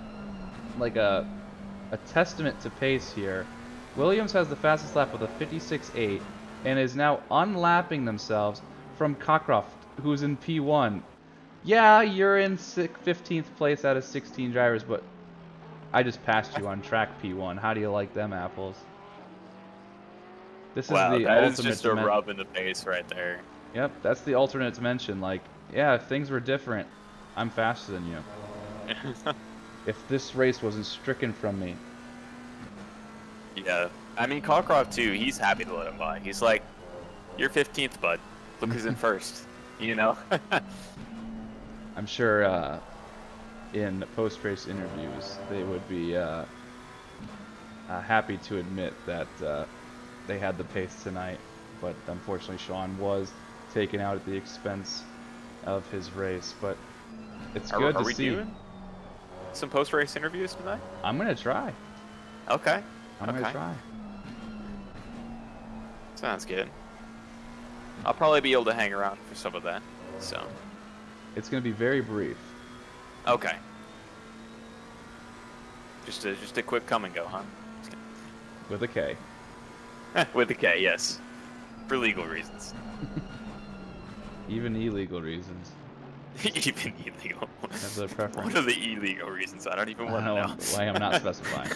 Speaker 2: testament to pace here. Williams has the fastest lap with a 56.8 and is now unlapping themselves from Cockcroft, who's in P1. Yeah, you're in 15th place out of 16 drivers, but I just passed you on track P1. How do you like them apples? This is the
Speaker 3: that is
Speaker 2: ultimate
Speaker 3: just a rub in the face right there.
Speaker 2: Yep, that's the alternate dimension. Like, yeah, if things were different, I'm faster than you. If this race wasn't stricken from me.
Speaker 3: Yeah, I mean, Cockcroft too, he's happy to let him by. He's like, you're 15th, bud. Look who's in first,
Speaker 2: I'm sure in post-race interviews, they would be happy to admit that they had the pace tonight. But unfortunately, Sean was taken out at the expense of his race, but it's
Speaker 3: Are,
Speaker 2: good
Speaker 3: are
Speaker 2: to
Speaker 3: we
Speaker 2: see.
Speaker 3: doing some post-race interviews tonight?
Speaker 2: I'm gonna try.
Speaker 3: Okay.
Speaker 2: I'm
Speaker 3: okay.
Speaker 2: gonna try.
Speaker 3: Sounds good. I'll probably be able to hang around for some of that. So.
Speaker 2: It's gonna be very brief.
Speaker 3: Okay. Just a quick come and go, huh?
Speaker 2: With a K.
Speaker 3: With a K, yes. For legal reasons.
Speaker 2: Even illegal reasons.
Speaker 3: Even illegal.
Speaker 2: That's a preference.
Speaker 3: What are the illegal reasons? I don't even want to know.
Speaker 2: Why I'm not specifying.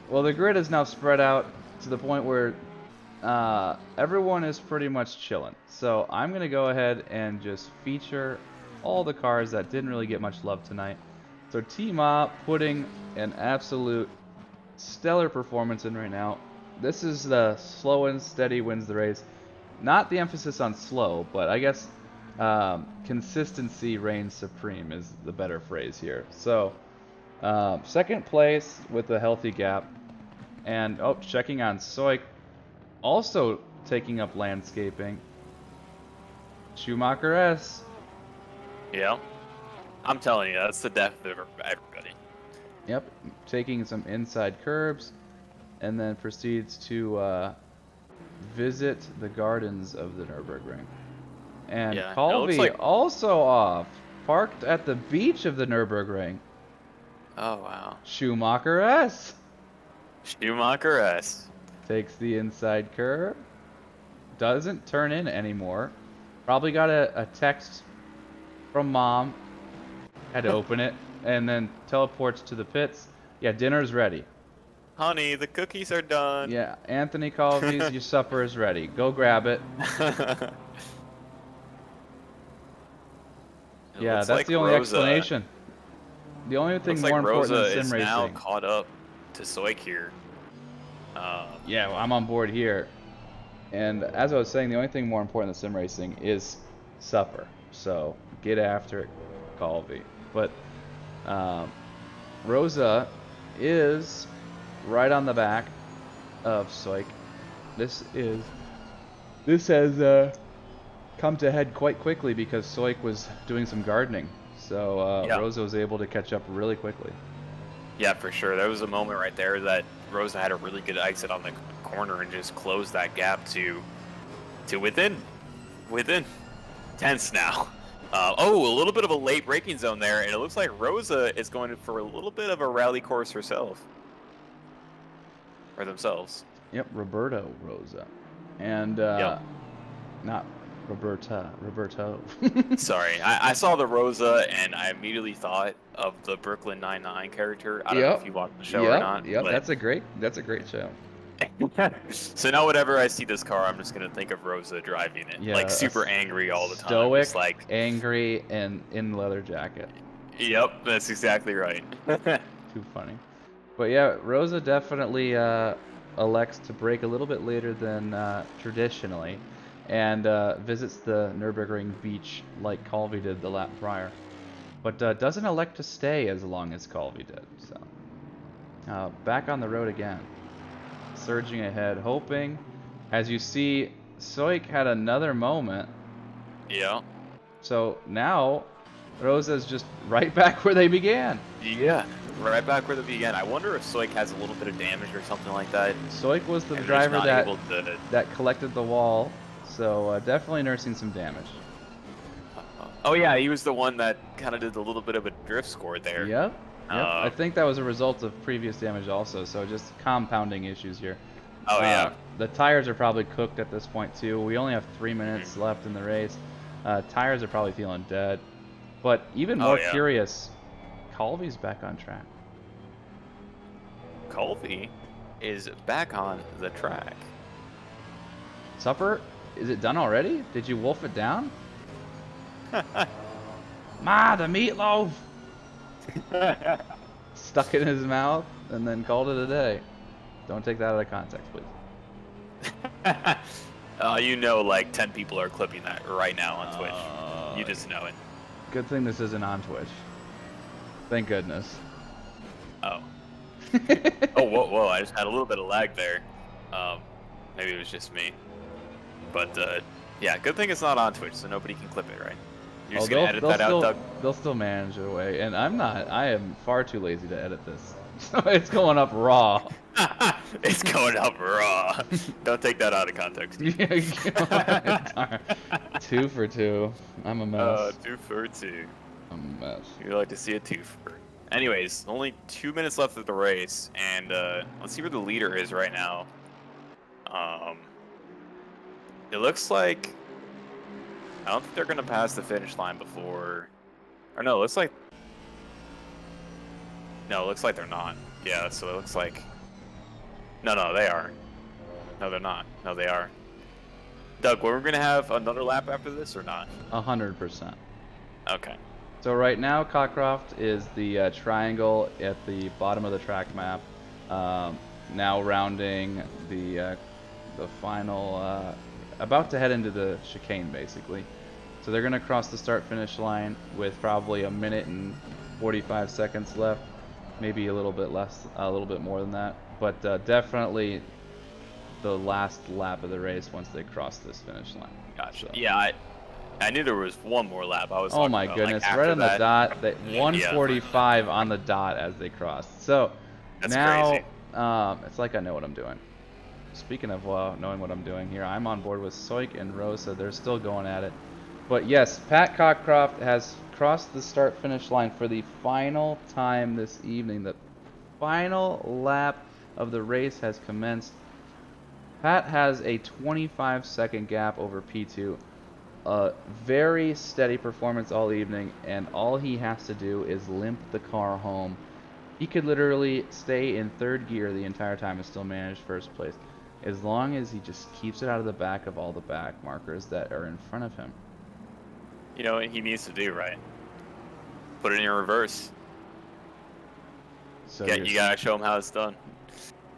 Speaker 2: Well, the grid is now spread out to the point where everyone is pretty much chilling. So I'm going to go ahead and just feature all the cars that didn't really get much love tonight. So T-Ma putting an absolute stellar performance in right now. This is the slow and steady wins the race. Not the emphasis on slow, but I guess consistency reigns supreme is the better phrase here. So second place with a healthy gap. And checking on Soik, also taking up landscaping. Schumacher S.
Speaker 3: Yeah. I'm telling you, that's the death of everybody.
Speaker 2: Yep, taking some inside curbs, and then proceeds to visit the gardens of the Nurburgring. And
Speaker 3: Yeah,
Speaker 2: Colby
Speaker 3: like...
Speaker 2: also off, parked at the beach of the Nurburgring.
Speaker 3: Oh, wow.
Speaker 2: Schumacher S.
Speaker 3: Schumacher S.
Speaker 2: Takes the inside curb. Doesn't turn in anymore. Probably got a text from mom. Had to open it. And then teleports to the pits. Yeah, dinner's ready.
Speaker 3: Honey, the cookies are done.
Speaker 2: Yeah, Anthony Colby's your supper is ready. Go grab it. Yeah, that's
Speaker 3: like
Speaker 2: the only
Speaker 3: Rosa,
Speaker 2: explanation. The only thing more
Speaker 3: like
Speaker 2: important
Speaker 3: Rosa
Speaker 2: than sim
Speaker 3: is now
Speaker 2: racing.
Speaker 3: caught up to Soik here.
Speaker 2: Yeah, well, I'm on board here. And as I was saying, the only thing more important than sim racing is supper. So get after it, Colby. But Rosa is right on the back of Soik. This has come to head quite quickly because Soik was doing some gardening. So
Speaker 3: Yeah.
Speaker 2: Rosa was able to catch up really quickly.
Speaker 3: Yeah, for sure. There was a moment right there that Rosa had a really good exit on the corner and just closed that gap to within tenths now. A little bit of a late braking zone there, and it looks like Rosa is going for a little bit of a rally course herself. Or themselves.
Speaker 2: Yep, Roberto Rosa. And not Roberta, Roberto.
Speaker 3: Sorry, I saw the Rosa and I immediately thought of the Brooklyn Nine-Nine character. I don't know if you watched the show or not.
Speaker 2: Yep,
Speaker 3: but...
Speaker 2: that's a great show.
Speaker 3: So now whenever I see this car, I'm just gonna think of Rosa driving it,
Speaker 2: Yeah,
Speaker 3: like super angry all the time.
Speaker 2: Stoic,
Speaker 3: just like
Speaker 2: angry, and in leather jacket.
Speaker 3: Yep, that's exactly right.
Speaker 2: Too funny. But yeah, Rosa definitely elects to brake a little bit later than traditionally, and visits the Nurburgring beach like Colby did the lap prior, but doesn't elect to stay as long as Colby did. So back on the road again, surging ahead, hoping. As you see, Soik had another moment.
Speaker 3: Yeah.
Speaker 2: So now Rosa's just right back where they began.
Speaker 3: Yeah, right back where they began. I wonder if Soik has a little bit of damage or something like that.
Speaker 2: Soik was the
Speaker 3: And
Speaker 2: driver
Speaker 3: he's not able
Speaker 2: that collected the wall, so definitely nursing some damage.
Speaker 3: Oh yeah, he was the one that kind of did a little bit of a drift score there.
Speaker 2: Yep. I think that was a result of previous damage also, so just compounding issues here.
Speaker 3: Oh yeah.
Speaker 2: The tires are probably cooked at this point too. We only have 3 minutes left in the race. Tires are probably feeling dead. But even more curious, Colby's back on track.
Speaker 3: Colby is back on the track.
Speaker 2: Supper? Is it done already? Did you wolf it down? Ma, the meatloaf! Stuck it in his mouth and then called it a day. Don't take that out of context, please.
Speaker 3: You know, like 10 people are clipping that right now on Twitch. You just know it.
Speaker 2: Good thing this isn't on Twitch. Thank goodness.
Speaker 3: Oh. Oh, whoa, I just had a little bit of lag there. Maybe it was just me. But Yeah, good thing it's not on Twitch, so nobody can clip it, right? You're
Speaker 2: Oh,
Speaker 3: just gonna edit that out, Doug?
Speaker 2: they'll still manage it away, and I'm not. I am far too lazy to edit this, so it's going up raw.
Speaker 3: It's going up raw. Don't take that out of context.
Speaker 2: Darn. 2 for 2. I'm a mess.
Speaker 3: 2 for 2.
Speaker 2: I'm a mess.
Speaker 3: You'd like to see a 2 for. Anyways, only 2 minutes left of the race, and let's see where the leader is right now. It looks like I don't think they're gonna pass the finish line before. Or no, it looks like. No, it looks like they're not. Yeah, so it looks like. No, they are. No, they're not. No, they are. Doug, we're gonna have another lap after this or not?
Speaker 2: 100%.
Speaker 3: Okay.
Speaker 2: So right now, Cockcroft is the triangle at the bottom of the track map. Now rounding the final, about to head into the chicane, basically. So they're gonna cross the start-finish line with probably 1 minute and 45 seconds left, maybe a little bit less, a little bit more than that. But definitely the last lap of the race once they cross this finish line.
Speaker 3: Gotcha.
Speaker 2: So.
Speaker 3: Yeah, I knew there was one more lap. I was.
Speaker 2: Oh my goodness! Like, right on the dot. That 1:45 on the dot as they crossed. So
Speaker 3: that's
Speaker 2: now
Speaker 3: crazy.
Speaker 2: it's like I know what I'm doing. Speaking of knowing what I'm doing here, I'm on board with Soik and Rosa. They're still going at it. But yes, Pat Cockcroft has crossed the start-finish line for the final time this evening. The final lap of the race has commenced. Pat has a 25-second gap over P2. A very steady performance all evening, and all he has to do is limp the car home. He could literally stay in third gear the entire time and still manage first place, as long as he just keeps it out of the back of all the back markers that are in front of him.
Speaker 3: You know what he needs to do, right? Put it in reverse. So you gotta show him how it's done.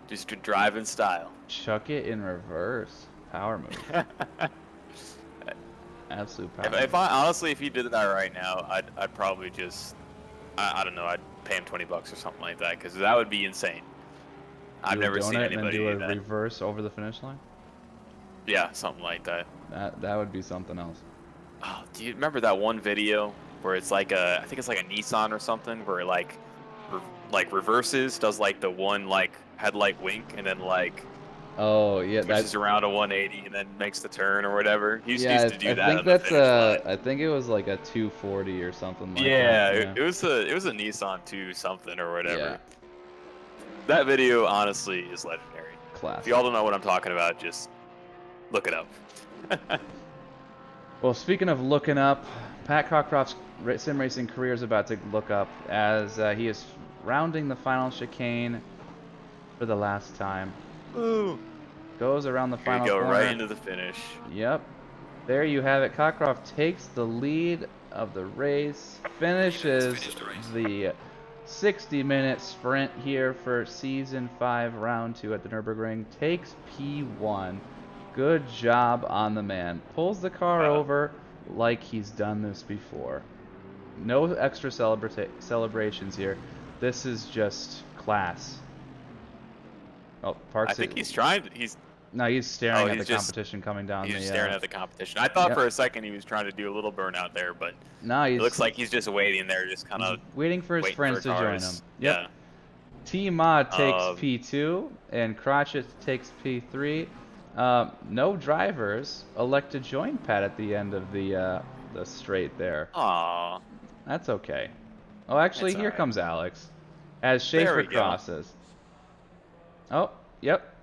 Speaker 3: Just to drive in style.
Speaker 2: Chuck it in reverse. Power move. Absolute power.
Speaker 3: If honestly, if he did that right now, I'd probably just, I don't know, I'd pay him $20 or something like that, because that would be insane. I've never seen anybody do that.
Speaker 2: Reverse over the finish line.
Speaker 3: Yeah, something like that.
Speaker 2: That would be something else.
Speaker 3: Oh, do you remember that one video where it's like I think it's like a Nissan or something, where it like reverses, does like the one like headlight wink, and then like.
Speaker 2: Oh yeah,
Speaker 3: that's around a 180 and then makes the turn or whatever. He used to do that.
Speaker 2: I think that's I think it was like a 240 or something like that.
Speaker 3: Yeah, it was a Nissan 2 something or whatever. Yeah. That video honestly is legendary.
Speaker 2: Classic.
Speaker 3: If y'all don't know what I'm talking about, just look it up.
Speaker 2: Well, speaking of looking up, Pat Cockcroft's sim racing career is about to look up as he is rounding the final chicane for the last time.
Speaker 3: Ooh.
Speaker 2: Goes around the final corner.
Speaker 3: Right into the finish.
Speaker 2: Yep. There you have it. Cockcroft takes the lead of the race, finishes the 60-minute sprint here for Season 5, Round 2 at the Nurburgring, takes P1. Good job on the man. Pulls the car over like he's done this before. No extra celebrations here. This is just class. Oh, Parks.
Speaker 3: I think he's trying. He's
Speaker 2: staring at the competition coming down.
Speaker 3: He's staring at the competition. I thought for a second he was trying to do a little burnout there, but it looks like he's just waiting there, just kind of
Speaker 2: waiting for his friends to join him. Yep.
Speaker 3: Yeah.
Speaker 2: T-Ma takes P2 and Crotchet takes P3. No drivers elect to join Pat at the end of the straight there.
Speaker 3: Aww.
Speaker 2: That's okay. Oh, actually, here comes Alex as Schaefer crosses. Oh, yep.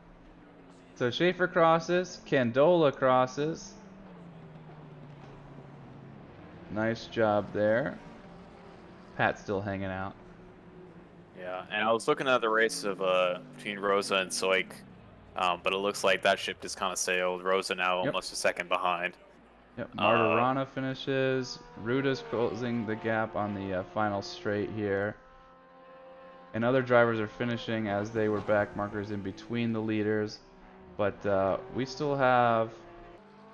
Speaker 2: So Schaefer crosses, Candola crosses. Nice job there. Pat's still hanging out.
Speaker 3: Yeah, and I was looking at the race of between Rosa and Soik, but it looks like that ship just kind of sailed. Rosa now almost a second behind.
Speaker 2: Yep, Martirana finishes. Ruta's closing the gap on the final straight here. And other drivers are finishing as they were back markers in between the leaders. But we still have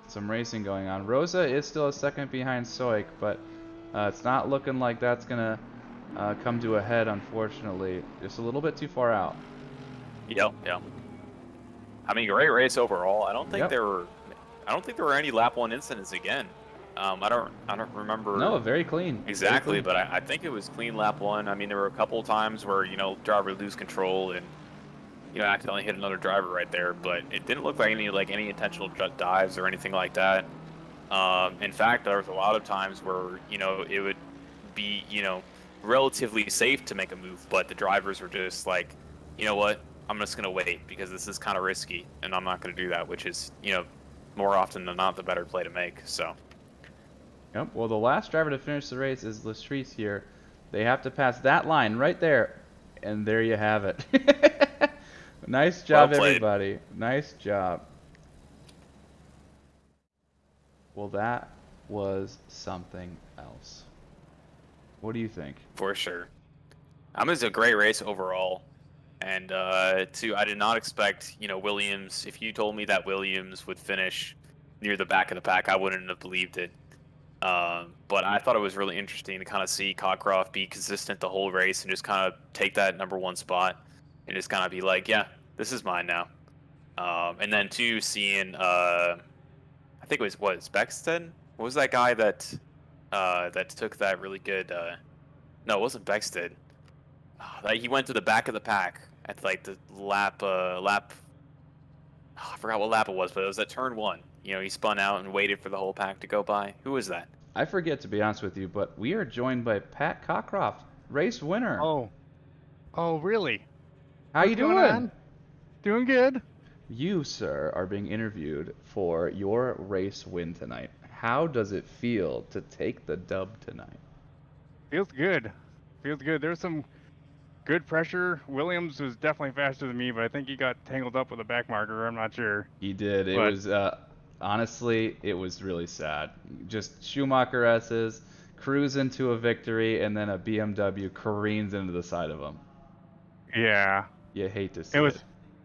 Speaker 2: some racing going on. Rosa is still a second behind Soik, but it's not looking like that's going to come to a head, unfortunately. Just a little bit too far out.
Speaker 3: Yep. I mean, great race overall. I don't think there were I don't think there were any lap 1 incidents again. I don't remember
Speaker 2: No, very clean.
Speaker 3: exactly,
Speaker 2: Very clean.
Speaker 3: but I think it was clean lap 1. I mean, there were a couple of times where, driver lose control and, accidentally hit another driver right there, but it didn't look like any intentional dives or anything like that. In fact, there was a lot of times where, it would be, relatively safe to make a move, but the drivers were just like, you know what, I'm just going to wait because this is kind of risky and I'm not going to do that, which is, more often than not the better play to make. So.
Speaker 2: Yep. Well, the last driver to finish the race is Lastrice here. They have to pass that line right there, and there you have it. Nice job,
Speaker 3: Well played.
Speaker 2: everybody. Nice job. Well, that was something else. What do you think?
Speaker 3: For sure. It was a great race overall. And I did not expect, Williams. If you told me that Williams would finish near the back of the pack, I wouldn't have believed it. But I thought it was really interesting to kind of see Cockcroft be consistent the whole race and just kind of take that #1 spot and just kind of be like, yeah, this is mine now. And then seeing, I think it was Beckstead? What was that guy that took that really good? No, it wasn't Beckstead. Like he went to the back of the pack at like the lap. I forgot what lap it was, but it was at turn 1. He spun out and waited for the whole pack to go by. Who was that?
Speaker 2: I forget, to be honest with you, but we are joined by Pat Cockcroft, race winner.
Speaker 4: Oh, really?
Speaker 2: How you doing?
Speaker 4: On? Doing good.
Speaker 2: You, sir, are being interviewed for your race win tonight. How does it feel to take the dub tonight?
Speaker 4: Feels good. Feels good. There's some good pressure. Williams was definitely faster than me, but I think he got tangled up with a back marker. I'm not sure.
Speaker 2: He did. It was, honestly, it was really sad. Just Schumacher S's, cruise into a victory, and then a BMW careens into the side of him.
Speaker 4: Yeah.
Speaker 2: You hate to see
Speaker 4: it.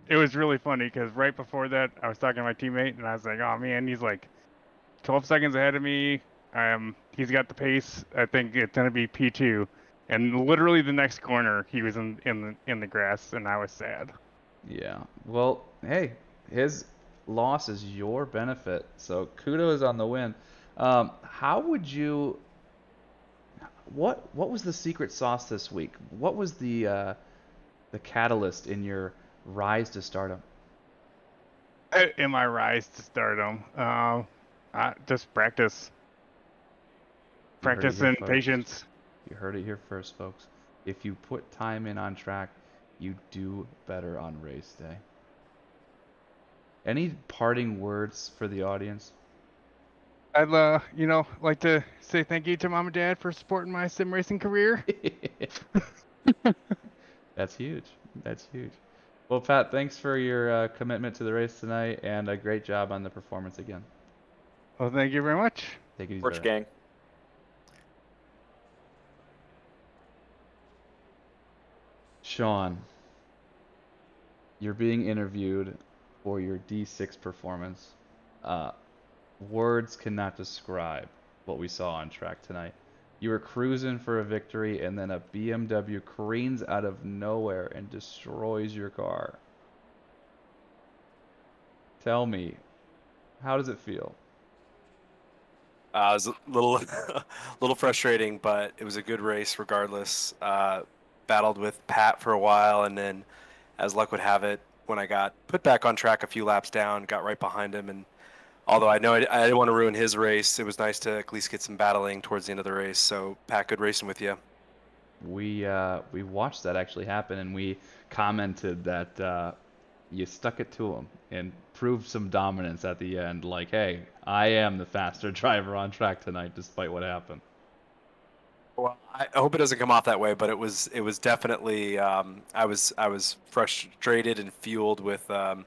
Speaker 4: It was really funny because right before that, I was talking to my teammate, and I was like, oh, man, he's like 12 seconds ahead of me. He's got the pace. I think it's going to be P2. And literally the next corner, he was in the grass, and I was sad.
Speaker 2: Yeah. Well, hey, his loss is your benefit, so kudos on the win. How would you? What was the secret sauce this week? What was the catalyst in your rise to stardom?
Speaker 4: In my rise to stardom, just practice and patience.
Speaker 2: You heard it here first, folks. If you put time in on track, you do better on race day. Any parting words for the audience?
Speaker 4: I'd like to say thank you to Mom and Dad for supporting my sim racing career.
Speaker 2: That's huge. That's huge. Well, Pat, thanks for your commitment to the race tonight, and a great job on the performance again.
Speaker 4: Well, thank you very much.
Speaker 2: Take it easy.
Speaker 3: Rich gang.
Speaker 2: Sean, you're being interviewed for your D6 performance. Words cannot describe what we saw on track tonight. You were cruising for a victory, and then a BMW careens out of nowhere and destroys your car. Tell me, how does it feel?
Speaker 5: It was a little frustrating, but it was a good race regardless. Battled with Pat for a while, and then, as luck would have it, when I got put back on track a few laps down, got right behind him. And although I know I didn't want to ruin his race, it was nice to at least get some battling towards the end of the race. So, Pat, good racing with you.
Speaker 2: We watched that actually happen, and we commented that you stuck it to him and proved some dominance at the end. Like, hey, I am the faster driver on track tonight, despite what happened.
Speaker 5: Well, I hope it doesn't come off that way, but it was definitely I was frustrated and fueled with a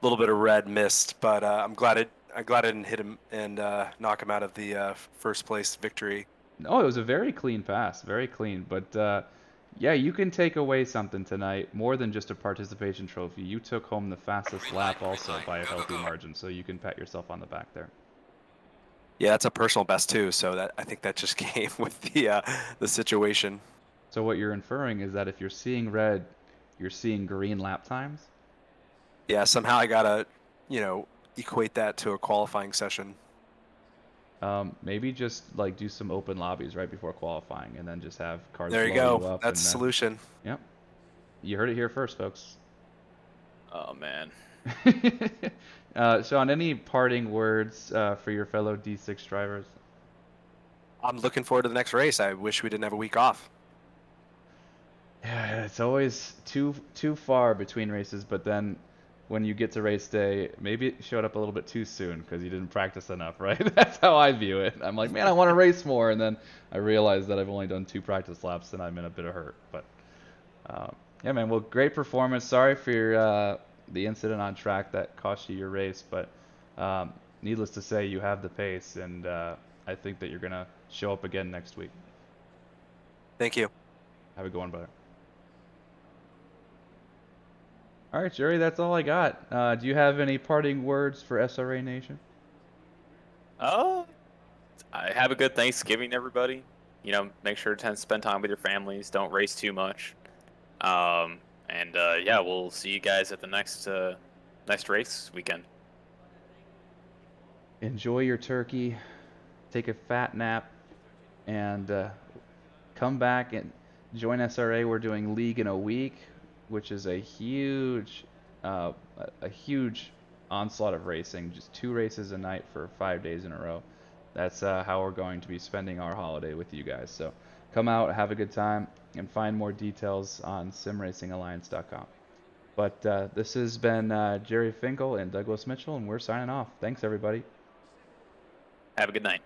Speaker 5: little bit of red mist, but I'm glad I didn't hit him and knock him out of the first place victory.
Speaker 2: No, it was a very clean pass, very clean. But yeah, you can take away something tonight, more than just a participation trophy. You took home the fastest lap also by a healthy margin, so you can pat yourself on the back there.
Speaker 5: Yeah, that's a personal best too. So that I think that just came with the situation.
Speaker 2: So what you're inferring is that if you're seeing red, you're seeing green lap times?
Speaker 5: Yeah, somehow I got a equate that to a qualifying session.
Speaker 2: Maybe just like do some open lobbies right before qualifying, and then just have cars
Speaker 5: There you
Speaker 2: blow you
Speaker 5: go.
Speaker 2: up.
Speaker 5: That's
Speaker 2: and
Speaker 5: a
Speaker 2: then,
Speaker 5: solution.
Speaker 2: Yep. You heard it here first, folks.
Speaker 3: Oh man.
Speaker 2: Sean, any parting words for your fellow D6 drivers?
Speaker 5: I'm looking forward to the next race. I wish we didn't have a week off.
Speaker 2: Yeah, it's always too far between races, but then when you get to race day, maybe it showed up a little bit too soon because you didn't practice enough, right? That's how I view it. I'm like, man, I want to race more, and then I realize that I've only done 2 practice laps and I'm in a bit of hurt. But yeah, man, well, great performance. Sorry for your, the incident on track that cost you your race, but needless to say, you have the pace, and I think that you're gonna show up again next week.
Speaker 5: Thank you.
Speaker 2: Have a good one, brother. All right, Jerry, that's all I got. Do you have any parting words for SRA Nation?
Speaker 3: Oh, I have a good Thanksgiving, everybody. You know, make sure to spend time with your families. Don't race too much. And yeah, we'll see you guys at the next race weekend.
Speaker 2: Enjoy your turkey, take a fat nap, and come back and join SRA. We're doing League in a week, which is a huge, a huge onslaught of racing. Just 2 races a night for 5 days in a row. That's how we're going to be spending our holiday with you guys. So come out, have a good time, and find more details on simracingalliance.com. But this has been Jerry Finkel and Douglas Mitchell, and we're signing off. Thanks, everybody.
Speaker 3: Have a good night.